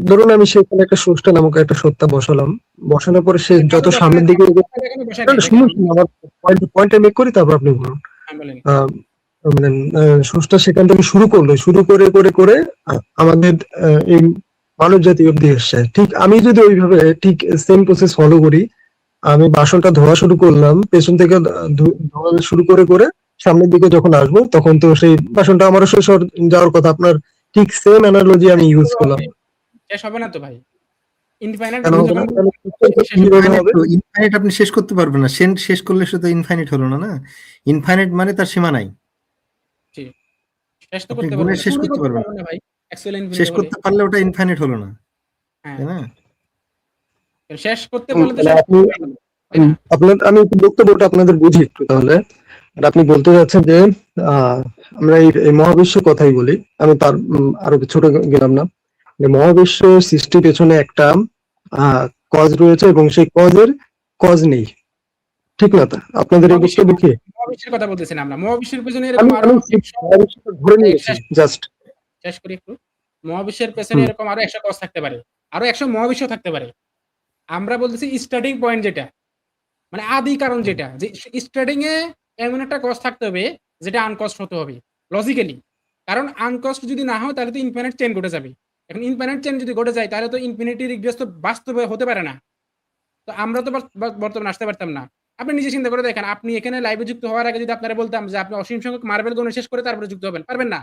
ধরুন আমি সেখানে একটা স্রষ্টা নামক একটা সত্তা বসালাম, বসানোর পরে সে যত সামনের দিকে এখানে বসাই নাই, দেখেন, শুনুন, আমার পয়েন্টটা মেক করি, তারপর আপনি বলুন। বলেন। মানে স্রষ্টা সেখান থেকে শুরু করলো, শুরু করে করে করে আমাদের এই মানব জাতি অব্দি এসছে। ঠিক আমি যদি ওইভাবে ঠিক সেম প্রসেস ফলো করি, আমি বাসনটা ধোয়া শুরু করলাম, পেছন থেকে ধোয়া শুরু করে করে সামনের দিকে যখন আসবো তখন তো সেই বাসনটা আমারও শেষ যাওয়ার কথা। আপনার ঠিক সেম অ্যানালজি আমি ইউজ করলাম। শেষ হবে না তো ভাই। ইনফাইনাইট কেন হবে না? ইনফাইনাইট আপনি শেষ করতে পারবেন না। শেষ করলে শুধু ইনফাইনাইট হলো না। না, ইনফাইনাইট মানে তার সীমা নাই। শেষ তো আপনি করতে গুণে পারবেন না, শেষ শুরু করতে পারবেন না ভাই। অ্যাকচুয়াল শেষ ইনফিনিটি হলে করতে পারলে ওটা ইনফাইনাইট হলো না, হ্যাঁ, তাই না? শেষ করতে পারলে তো মানে শেষ আপনি করতে পারবেন না, তাই না? আমি একটু বক্তব্যটা আপনাদের বুঝি একটু তাহলে। আর আপনি বলতে যাচ্ছেন যে আহ, আমরা এই মহাবিশ্বের কথাই বলি, আমি তার আরো ছোট গেলাম না, যে মহাবিশ্ব সৃষ্টির পেছনে একটা কজ রয়েছে এবং সেই কজের কজ নেই, ঠিক না? তা আপনাদের এই মহাবিশ্বের বক্তব্য কি? মহাবিশ্বের কথা বলতেছেন আমরা। মহাবিশ্বের পেছনে আমি এরকম আরো আমি 100 মহাবিশ্বকে ধরে নিয়েছি শেষ জাস্ট। শেষ করি একটু। মহাবিশ্বের পেছনে এরকম আরো 100 কজ থাকতে পারে। আরো 100 মহাবিশ্ব থাকতে পারে। আমরা বলতেছি স্টার্টিং পয়েন্ট যেটা, মানে আদি কারণ যেটা, যে স্টার্টিং এ এমন একটা কজ থাকতে হবে যেটা আনকস্ট হতে হবে লজিক্যালি। কারণ আনকস্ট যদি না হয় তাহলে তো ইনফিনিট চেইন ঘটে যাবে। এখন ইনফিনিট চেইন যদি ঘটে যায় তাহলে তো ইনফিনিটি রিগ্রেস তো বাস্তবে হতে পারে না। তো আমরা তো বর্তমানে আসতে পারতাম না। আপনি নিজে চিন্তা করে দেখেন, আপনি এখানে লাইভে যুক্ত হওয়ার আগে যদি আপনারা বলতাম যে আপনি অসীম সংখ্যক মার্বেল গণনা শেষ করে তারপরে যুক্ত হবেন, পারবেন না।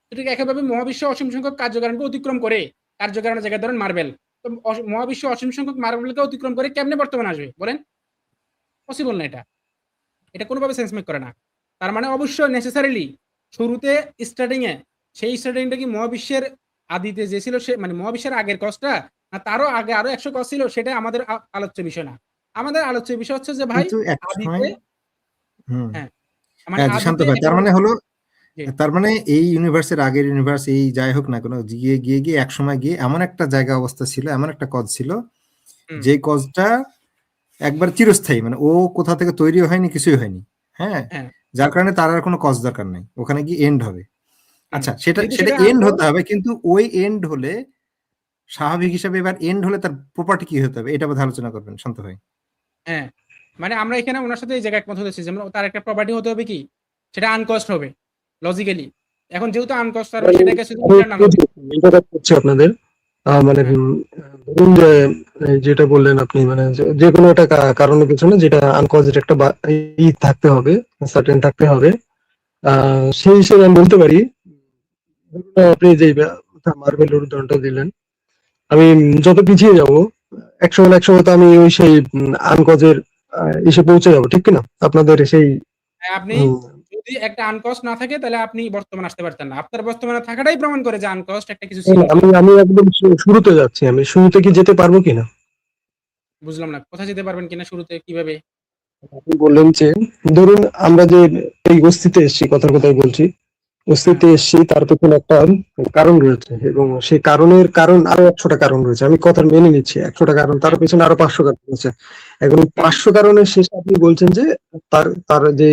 তো ঠিক একইভাবে মহাবিশ্ব অসীম সংখ্যক কার্যকারণকে অতিক্রম করে, কার্যকারণের জায়গায় ধরেন মার্বেল, তো মহাবিশ্ব অসীম সংখ্যক মার্বেলকে অতিক্রম করে কেমনে বর্তমানে আসবে বলেন? পসিবল না এটা। এটা কোনোভাবে সেন্স মেক করে না। তার মানে অবশ্যই নেসেসারিলি শুরুতে স্টার্টিং এ সেই স্টার্টিংটা কি মহাবিশ্বের আদিতে যে ছিল সে মানে মহাবিশ্বের আগের কজটা, না তারও আগে আরো 100 কজ ছিল, সেটা আমাদের আলোচ্য বিষয় না। আমাদের আলোচ্য বিষয় হচ্ছে যে ভাই কিন্তু এক সময় আদিতে, হুম হ্যাঁ, মানে হ্যাঁ, জি, শান্ত আদিতে ভাই, তার মানে হলো, জি, তার মানে এই ইউনিভার্সের আগের ইউনিভার্স এই যাই হোক না কেন, গিয়ে গিয়ে গিয়ে এক সময় গিয়ে এমন একটা জায়গা অবস্থা ছিল, এমন একটা কজ ছিল হুম, যে কজটা একবার চিরস্থায়ী, মানে ও কোথা থেকে তৈরি হয়নি, কিছুই হয়নি। হ্যাঁ, হ্যাঁ, যার কারণে তার আর কোনো কজ দরকার নাই, ওখানে গিয়ে এন্ড হবে। হুম। আচ্ছা, সেটা যেহেতু সেটা সেটা এন্ড আনকজ, হতে হবে, কিন্তু ওই এন্ড হলে স্বাভাবিক হিসাবে এবার এন্ড হলে তার প্রপার্টি কি হতে হবে, এটা বোধহয় আলোচনা করবেন শান্ত ভাই। হ্যাঁ, মানে আমরা এখানে ওনার সাথে এই জায়গায় একমত হতেছি, যেমন তার একটা প্রপার্টি হতে হবে কি, সেটা আনকস্ট হবে লজিক্যালি। এখন যেহেতু আনকস্ট হবে মানে সেটাকে শুধু আমি ইন্টারনাল হবে। ইন্টারাপ্ট করছি আপনাদের, মানে হ্যাঁ, ধরুন যে যেটা বললেন আপনি, মানে যে কোনো একটা কারণের পিছনে যেটা আনকজেড একটা ই থাকতে হবে, সার্টেন থাকতে হবে, সেই হিসেবে আমি বলতে পারি, ধরুন আপনি যে মার্বেলের উদাহরণটা দিলেন, আমি যত পিছিয়ে যাব, একসময় তো আমি ওই সেই আনকজের এসে পৌঁছে যাবো, ঠিক কিনা? আপনাদের সেই হ্যাঁ, আপনি উম, যদি একটা আনকস্ট না থাকে তাহলে আপনি বর্তমানে আসতে পারতেন না। আপনার বর্তমানে থাকাটাই প্রমাণ করে যে আনকস্ট একটা কিছু ছিল। আমি আমি একদম শুরুতে যাচ্ছি, আমি শুরুতে কি যেতে পারবো কিনা? বুঝলাম না কোথায় যেতে পারবেন কিনা, শুরুতে কিভাবে? আপনি বললেন যে ধরুন আমরা যে এই অস্তিত্বে এসেছি, কথার কথাই বলছি, হ্যাঁ, অস্তিত্বে এসেছি, তার পেছনে একটা কারণ রয়েছে এবং সেই কারণের কারণ আরো 100টা কারণ রয়েছে, আমি কথা মেনে নিচ্ছি, 100টা কারণ, তার হ্যাঁ, পেছনে আরো 500 কারণ রয়েছে। এখন হুম, 500 কারণের শেষে আপনি বলছেন যে তার তার যে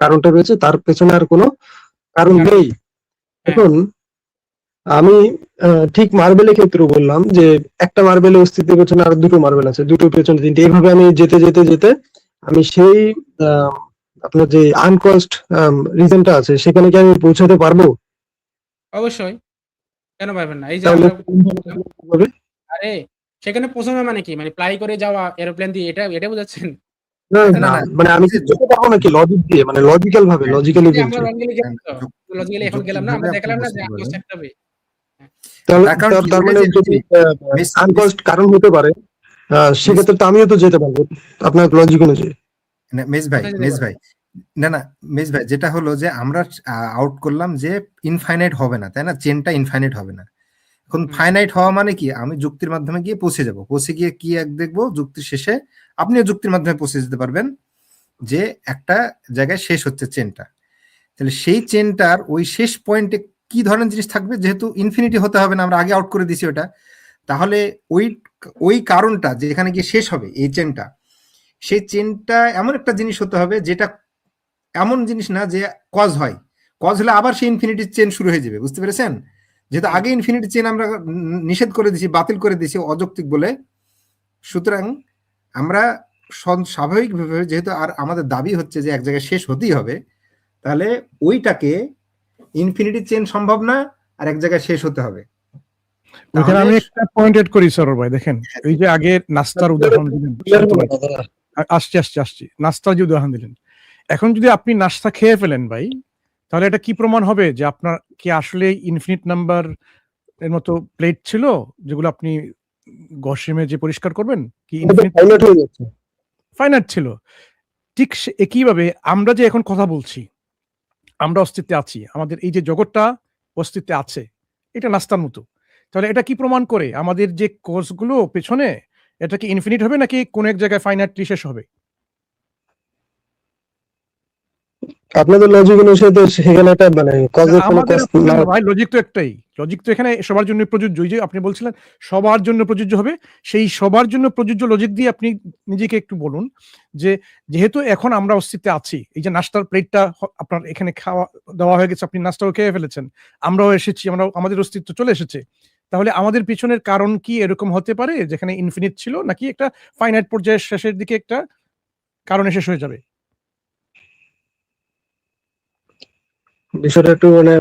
কারণটা রয়েছে তার পেছনে আর কোনো কারণ কারণ নেই। হ্যাঁ, এখন আমি ঠিক মার্বেলের ক্ষেত্রে বললাম যে একটা মার্বেলের অস্তিত্বের পেছনে আর দুটো মার্বেল আছে, দুটোর পেছনে তিনটে, এইভাবে আমি যেতে যেতে যেতে আমি সেই আহ, আপনার যে আনকস্ট রিজনটা আছে সেখানে কি আমি পৌঁছাতে পারবো? অবশ্যই। কেন পারবেন না? এই যে তাহলে আমরা কিভাবে? আরে সেখানে পৌঁছানো মানে কি? মানে ফ্লাই করে যাওয়া এরোপ্লেন দিয়ে, এটা বোঝাচ্ছেন? না না না, না, মানে আমি এই কি যে যেতে পারবো নাকি লজিক দিয়ে, মানে লজিক্যাল ভাবে, হ্যাঁ, লজিক্যালি এই যে আমরা বলছি। লজিক্যালি গেলাম তো। লজিক্যালি এখন গেলাম না। যৌক্তিকভাবে আমরা আপনি দেখালাম না যে বুঝতে আনকস্ট পারেন। থাকতে হবে। হ্যাঁ, তাহলে তার কারণ কি, তার ওই মানে যে যদি মিস মিস আনকস্ট কারণ হতে পারে, মিস সেক্ষেত্রে তো আমিও তো যেতে পারবো আপনার লজিক অনুযায়ী। মেজ ভাই, কোথায় যেতে মেজ পারবেন? ভাই, না না, মেজ ভাই, যেটা হলো যে আমরা আউট করলাম যে ইনফাইনাইট হবে না, তাই না? চেনটা ইনফাইনাইট হবে না। এখন হুম, ফাইনাইট হওয়া মানে কি, আমি যুক্তির মাধ্যমে গিয়ে পৌঁছে যাব, পৌঁছে গিয়ে কি এক দেখবো যুক্তির শেষে, আপনিও যুক্তির মাধ্যমে পৌঁছে যেতে পারবেন যে একটা জায়গায় শেষ হচ্ছে চেনটা। তাহলে সেই চেনটার ওই শেষ পয়েন্টে কি ধরনের জিনিস থাকবে, যেহেতু ইনফিনিটি হতে হবে না, আমরা আগে আউট করে দিছি ওটা, তাহলে ওই ওই কারণটা যেখানে গিয়ে শেষ হবে এই চেনটা, সেই চেনটা এমন একটা জিনিস হতে হবে যেটা এমন জিনিস না যে কজ হয়, কজ হলে আবার সেই ইনফিনিটি চেন শুরু হয়ে যাবে, বুঝতে পেরেছেন? যেহেতু হুম, আগে ইনফিনিটি চেন আমরা নিষেধ করে দিছি, বাতিল করে দিছি অযৌক্তিক বলে, সুতরাং আমরা স্বাভাবিকভাবে, যেহেতু আর আমাদের দাবি হচ্ছে যে এক জায়গায় শেষ হতেই হবে, তাহলে ওইটাকে ইনফিনিটি চেন সম্ভব না, আর এক জায়গায় শেষ হতে হবে। ওইখানে তাহলে আমি একটা পয়েন্ট এড করি সরোর ভাই, দেখেন এই যে আগে নাস্তার উদাহরণ দিলেন, শান্ত ভাই, আসছি নাস্তার যে উদাহরণ দিলেন, এখন যদি আপনি নাস্তা খেয়ে ফেলেন ভাই, তাহলে এটা কি প্রমাণ হবে যে আপনার কি আসলে ইনফিনিট নাম্বার এর মতো প্লেট ছিল যেগুলো আপনি গসিমে যে পরিষ্কার করবেন, কি ইনফিনিট ফাইনাইট হয়ে যাচ্ছে। ফাইনাইট ছিল? ঠিক একইভাবে আমরা যে এখন কথা বলছি, আমরা অস্তিত্বে আছি, আমাদের এই যে জগৎটা অস্তিত্বে আছে, এটা নাস্তার মতো। তাহলে এটা কি প্রমাণ করে আমাদের যে কোর্সগুলো পেছনে, এটা কি ইনফিনিট হবে নাকি কোন এক জায়গায় ফাইনাইটলি শেষ হবে? আপনাদের লজিক অনুসারে তো সেখানে একটা মানে কজের কোনো আমাদের কজ না। ভাই লজিক তো একটাই, লজিক তো এখানে সবার জন্য প্রযোজ্য। ওই যে আপনি বলছিলেন সবার জন্য প্রযোজ্য হবে, সেই সবার জন্য প্রযোজ্য লজিক দিয়ে আপনি নিজেকে একটু বলুন যে যেহেতু এখন আমরা অস্তিত্বে আছি, এই যে নাস্তার প্লেটটা আপনার এখানে খাওয়া দেওয়া হয়ে গেছে, আপনি নাস্তাও খেয়ে ফেলেছেন, আমরাও এসেছি, আমরা আমাদের অস্তিত্ব চলে এসেছে, তাহলে আমাদের পিছনের কারণ কি এরকম হতে পারে যেখানে ইনফিনিট ছিল, নাকি একটা ফাইনাইট পর্যায়ের শেষের দিকে একটা কারণে শেষ হয়ে যাবে? বিষয়টা একটু মানে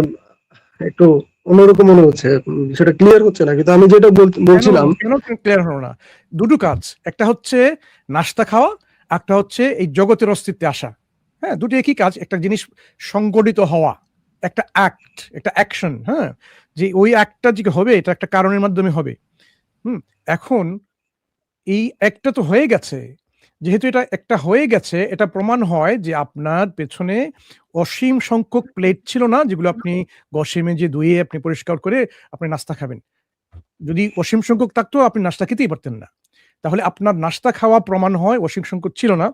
একটু অন্যরকম মনে হচ্ছে, বিষয়টা ক্লিয়ার হচ্ছে না। কিন্তু আমি যেটা বলছিলাম, কেন ক্লিয়ার হলো না? দুটো কাজ, একটা হচ্ছে নাস্তা খাওয়া, একটা হচ্ছে এই জগতের অস্তিত্বে আসা। হ্যাঁ, দুটো একই কাজ। একটা জিনিস সংগঠিত হওয়া, একটা অ্যাক্ট, একটা অ্যাকশন। হ্যাঁ, যে ওই অ্যাক্টটা যে হবে এটা একটা কারণের মাধ্যমে হবে। এখন এই একটা তো হয়ে গেছে, যেহেতু এটা একটা হয়ে গেছে, এটা প্রমাণ হয় যে আপনার পেছনে অসীম সংখ্যক প্লেট ছিল না, যেগুলো আপনি ঘষে মেজে ধুয়ে আপনি পরিষ্কার করে আপনি নাস্তা খাবেন। যদি অসীম সংখ্যক থাকতো আপনি নাস্তা খেতেই পারতেন না। তাহলে আপনার নাস্তা খাওয়া প্রমাণ হয় অসীম সংখ্যক ছিল না।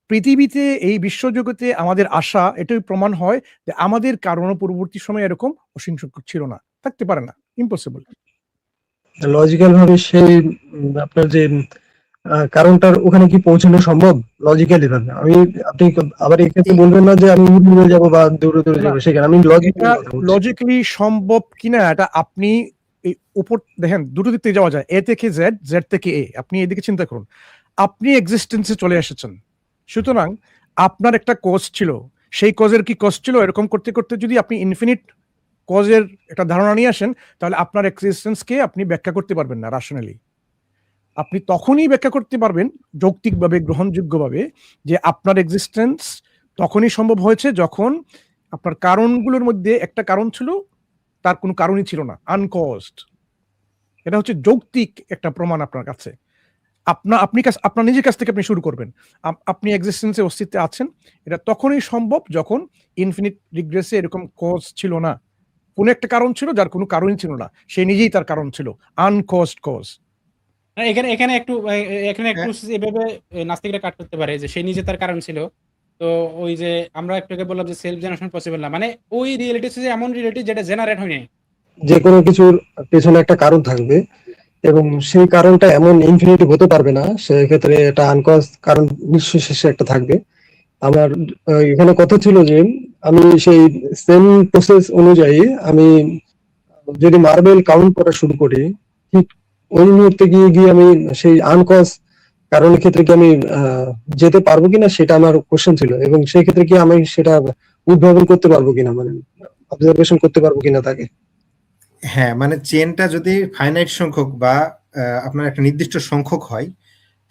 পৃথিবীতে এই বিশ্বজগতে আমাদের আসা এটাই প্রমাণ হয় যে আমাদের কারণও পরবর্তী সময়ে এরকম অসীম সংখ্যক ছিল না, থাকতে পারে না, ইম্পসিবল। লজিক্যাল ভাবে সেই আপনার যে কারণটার ওখানে কি পৌঁছানো সম্ভব লজিক্যালি ভাবে? আপনি আবার এক্ষেত্রে বলবেন না যে আমি দূরে যাবো বা দূরে দূরে না, যাবো, সেখানে আমি লজিক্যালি এটা কথা বলছি। লজিক্যালি সম্ভব কিনা এটা আপনি এই উপর দেখেন, দুটো দিক থেকে যাওয়া যায়, এ থেকে জেড, জেড থেকে এ। আপনি এদিকে চিন্তা করুন, আপনি এক্সিস্টেন্সে চলে এসেছেন, সুতরাং আপনার একটা কজ ছিল, সেই কজের কি কজ ছিল, এরকম করতে করতে যদি আপনি ইনফিনিট কজের একটা ধারণা নিয়ে আসেন, তাহলে আপনার এক্সিস্টেন্সকে আপনি ব্যাখ্যা করতে পারবেন না রাশনালি। আপনি তখনই ব্যাখ্যা করতে পারবেন যৌক্তিকভাবে, গ্রহণযোগ্যভাবে, যে আপনার এক্সিস্টেন্স তখনই সম্ভব হয়েছে যখন আপনার কারণগুলোর মধ্যে একটা কারণ ছিল, তার কোনো কারণই ছিল না, আনকজড। এটা হচ্ছে যৌক্তিক একটা প্রমাণ আপনার কাছে। আপনার নিজের কাছ থেকে আপনি শুরু করবেন। আপনি এক্সিস্টেন্সে অস্তিত্বে আছেন, এটা তখনই সম্ভব যখন ইনফিনিট রিগ্রেসে এরকম কজ ছিল না, কোনো একটা কারণ ছিল যার কোনো কারণই ছিল না, সে নিজেই তার কারণ ছিল, আনকজড কজ। এখানে এখানে একটু এখানে একটু হ্যাঁ। এভাবে নাস্তিকরা কাট করতে পারে যে সে নিজে তার কারণ ছিল। তো ওই যে আমরা একটু আগে বললাম যে সেলফ জেনারেশন পসিবল না, মানে ওই রিয়েলিটি হচ্ছে যে এমন রিয়েলিটি যেটা জেনারেট হয়নি। যে কোনো কিছুর পেছনে একটা কারণ থাকবে এবং সেই কারণটা এমন ইনফিনিটি হতে পারবে না, সেক্ষেত্রে এটা আনকজ কারণ নিশ্চয়ই শেষে একটা থাকবে। আমার এখানে কথা ছিল যে আমি সেই সেম প্রসেস অনুযায়ী আমি যদি মার্বেল কাউন্ট করা শুরু করি, ঠিক ওই মুহূর্তে গিয়ে গিয়ে আমি সেই আনকজ কারণের ক্ষেত্রে কি আমি যেতে পারবো কিনা, সেটা আমার কোশ্চেন ছিল। এবং সেই ক্ষেত্রে কি আমি সেটা উদ্ভাবন করতে পারবো কিনা, মানে অবজারভেশন করতে পারবো কিনা তাকে। হ্যাঁ, মানে চেনটা যদি ফাইনাইট সংখ্যক বা আপনার একটা নির্দিষ্ট সংখ্যক হয়,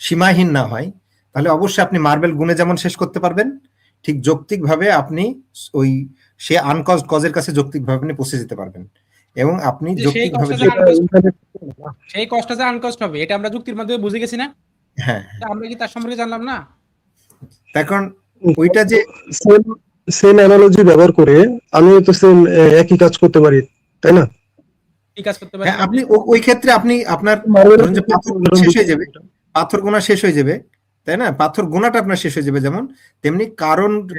সীমাহীন না হয়, তাহলে অবশ্যই আপনি মার্বেল গুণে যেমন শেষ করতে পারবেন, ঠিক যৌক্তিকভাবে আপনি ওই সে আনকজ কজের কাছে যৌক্তিকভাবে আপনি পৌঁছে যেতে পারবেন। এবং আপনি সেই যৌক্তিকভাবে সেই কষ্টটা যে আনকষ্ট হবে এটা আমরা যুক্তির মাধ্যমে বুঝে গেছি না, হ্যাঁ, আমরা কি তার সম্পর্কে জানলাম না? এখন ওইটা যে সেম অ্যানালজি ব্যবহার করে আমিও তো সেম একই কাজ করতে পারি, তাই না? কি কাজ করতে পারি? হ্যাঁ, আপনি ওই ক্ষেত্রে আপনি আপনার ধরুন যে পাথর শেষ হয়ে যাবে, পাথর গোনা শেষ হয়ে যাবে, তাই না? পাথর গোনাটা আপনার শেষ হয়ে যাবে, যেমন তেমনি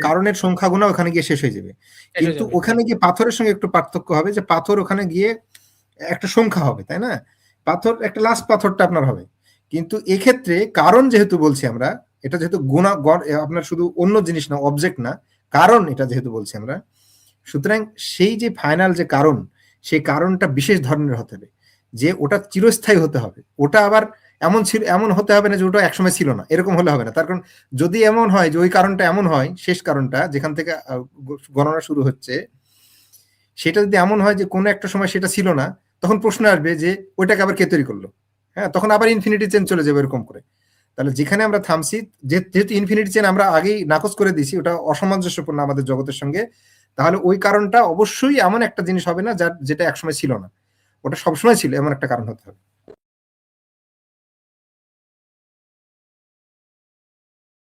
কারণের সংখ্যা গোনা ওখানে গিয়ে শেষ হয়ে যাবে। কিন্তু ওখানে গিয়ে পাথরের সঙ্গে একটু পার্থক্য হবে যে পাথর ওখানে গিয়ে একটা সংখ্যা হবে, তাই না? পাথর একটা লাস্ট পাথরটা আপনার হবে। কিন্তু এক্ষেত্রে কারণ যেহেতু বলছি আমরা, এটা যেহেতু আপনার শুধু অন্য জিনিস না, অবজেক্ট না, কারণ এটা যেহেতু বলছি আমরা, সুতরাং সেই যে ফাইনাল যে কারণ, সেই কারণটা বিশেষ ধরনের হতে হবে, যে ওটা চিরস্থায়ী হতে হবে। ওটা আবার এমন হতে হবে না যে ওটা একসময় ছিল না, এরকম হলে হবে না। তার কারণ যদি এমন হয় যে ওই কারণটা এমন হয়, শেষ কারণটা যেখান থেকে গণনা শুরু হচ্ছে, সেটা যদি এমন হয় যে কোনো একটা সময় সেটা ছিল না, তখন প্রশ্ন আসবে যে ওইটাকে আবার কে তৈরি করলো? হ্যাঁ, তখন আবার ইনফিনিটি চেন চলে যাবে এরকম করে। তাহলে যেখানে আমরা থামছি, যেহেতু ইনফিনিটি চেন আমরা আগেই নাকচ করে দিয়েছি, ওটা অসামঞ্জস্যপূর্ণ আমাদের জগতের সঙ্গে, তাহলে ওই কারণটা অবশ্যই এমন একটা জিনিস হবে না যেটা একসময় ছিল না, ওটা সবসময় ছিল, এমন একটা কারণ হতে হবে।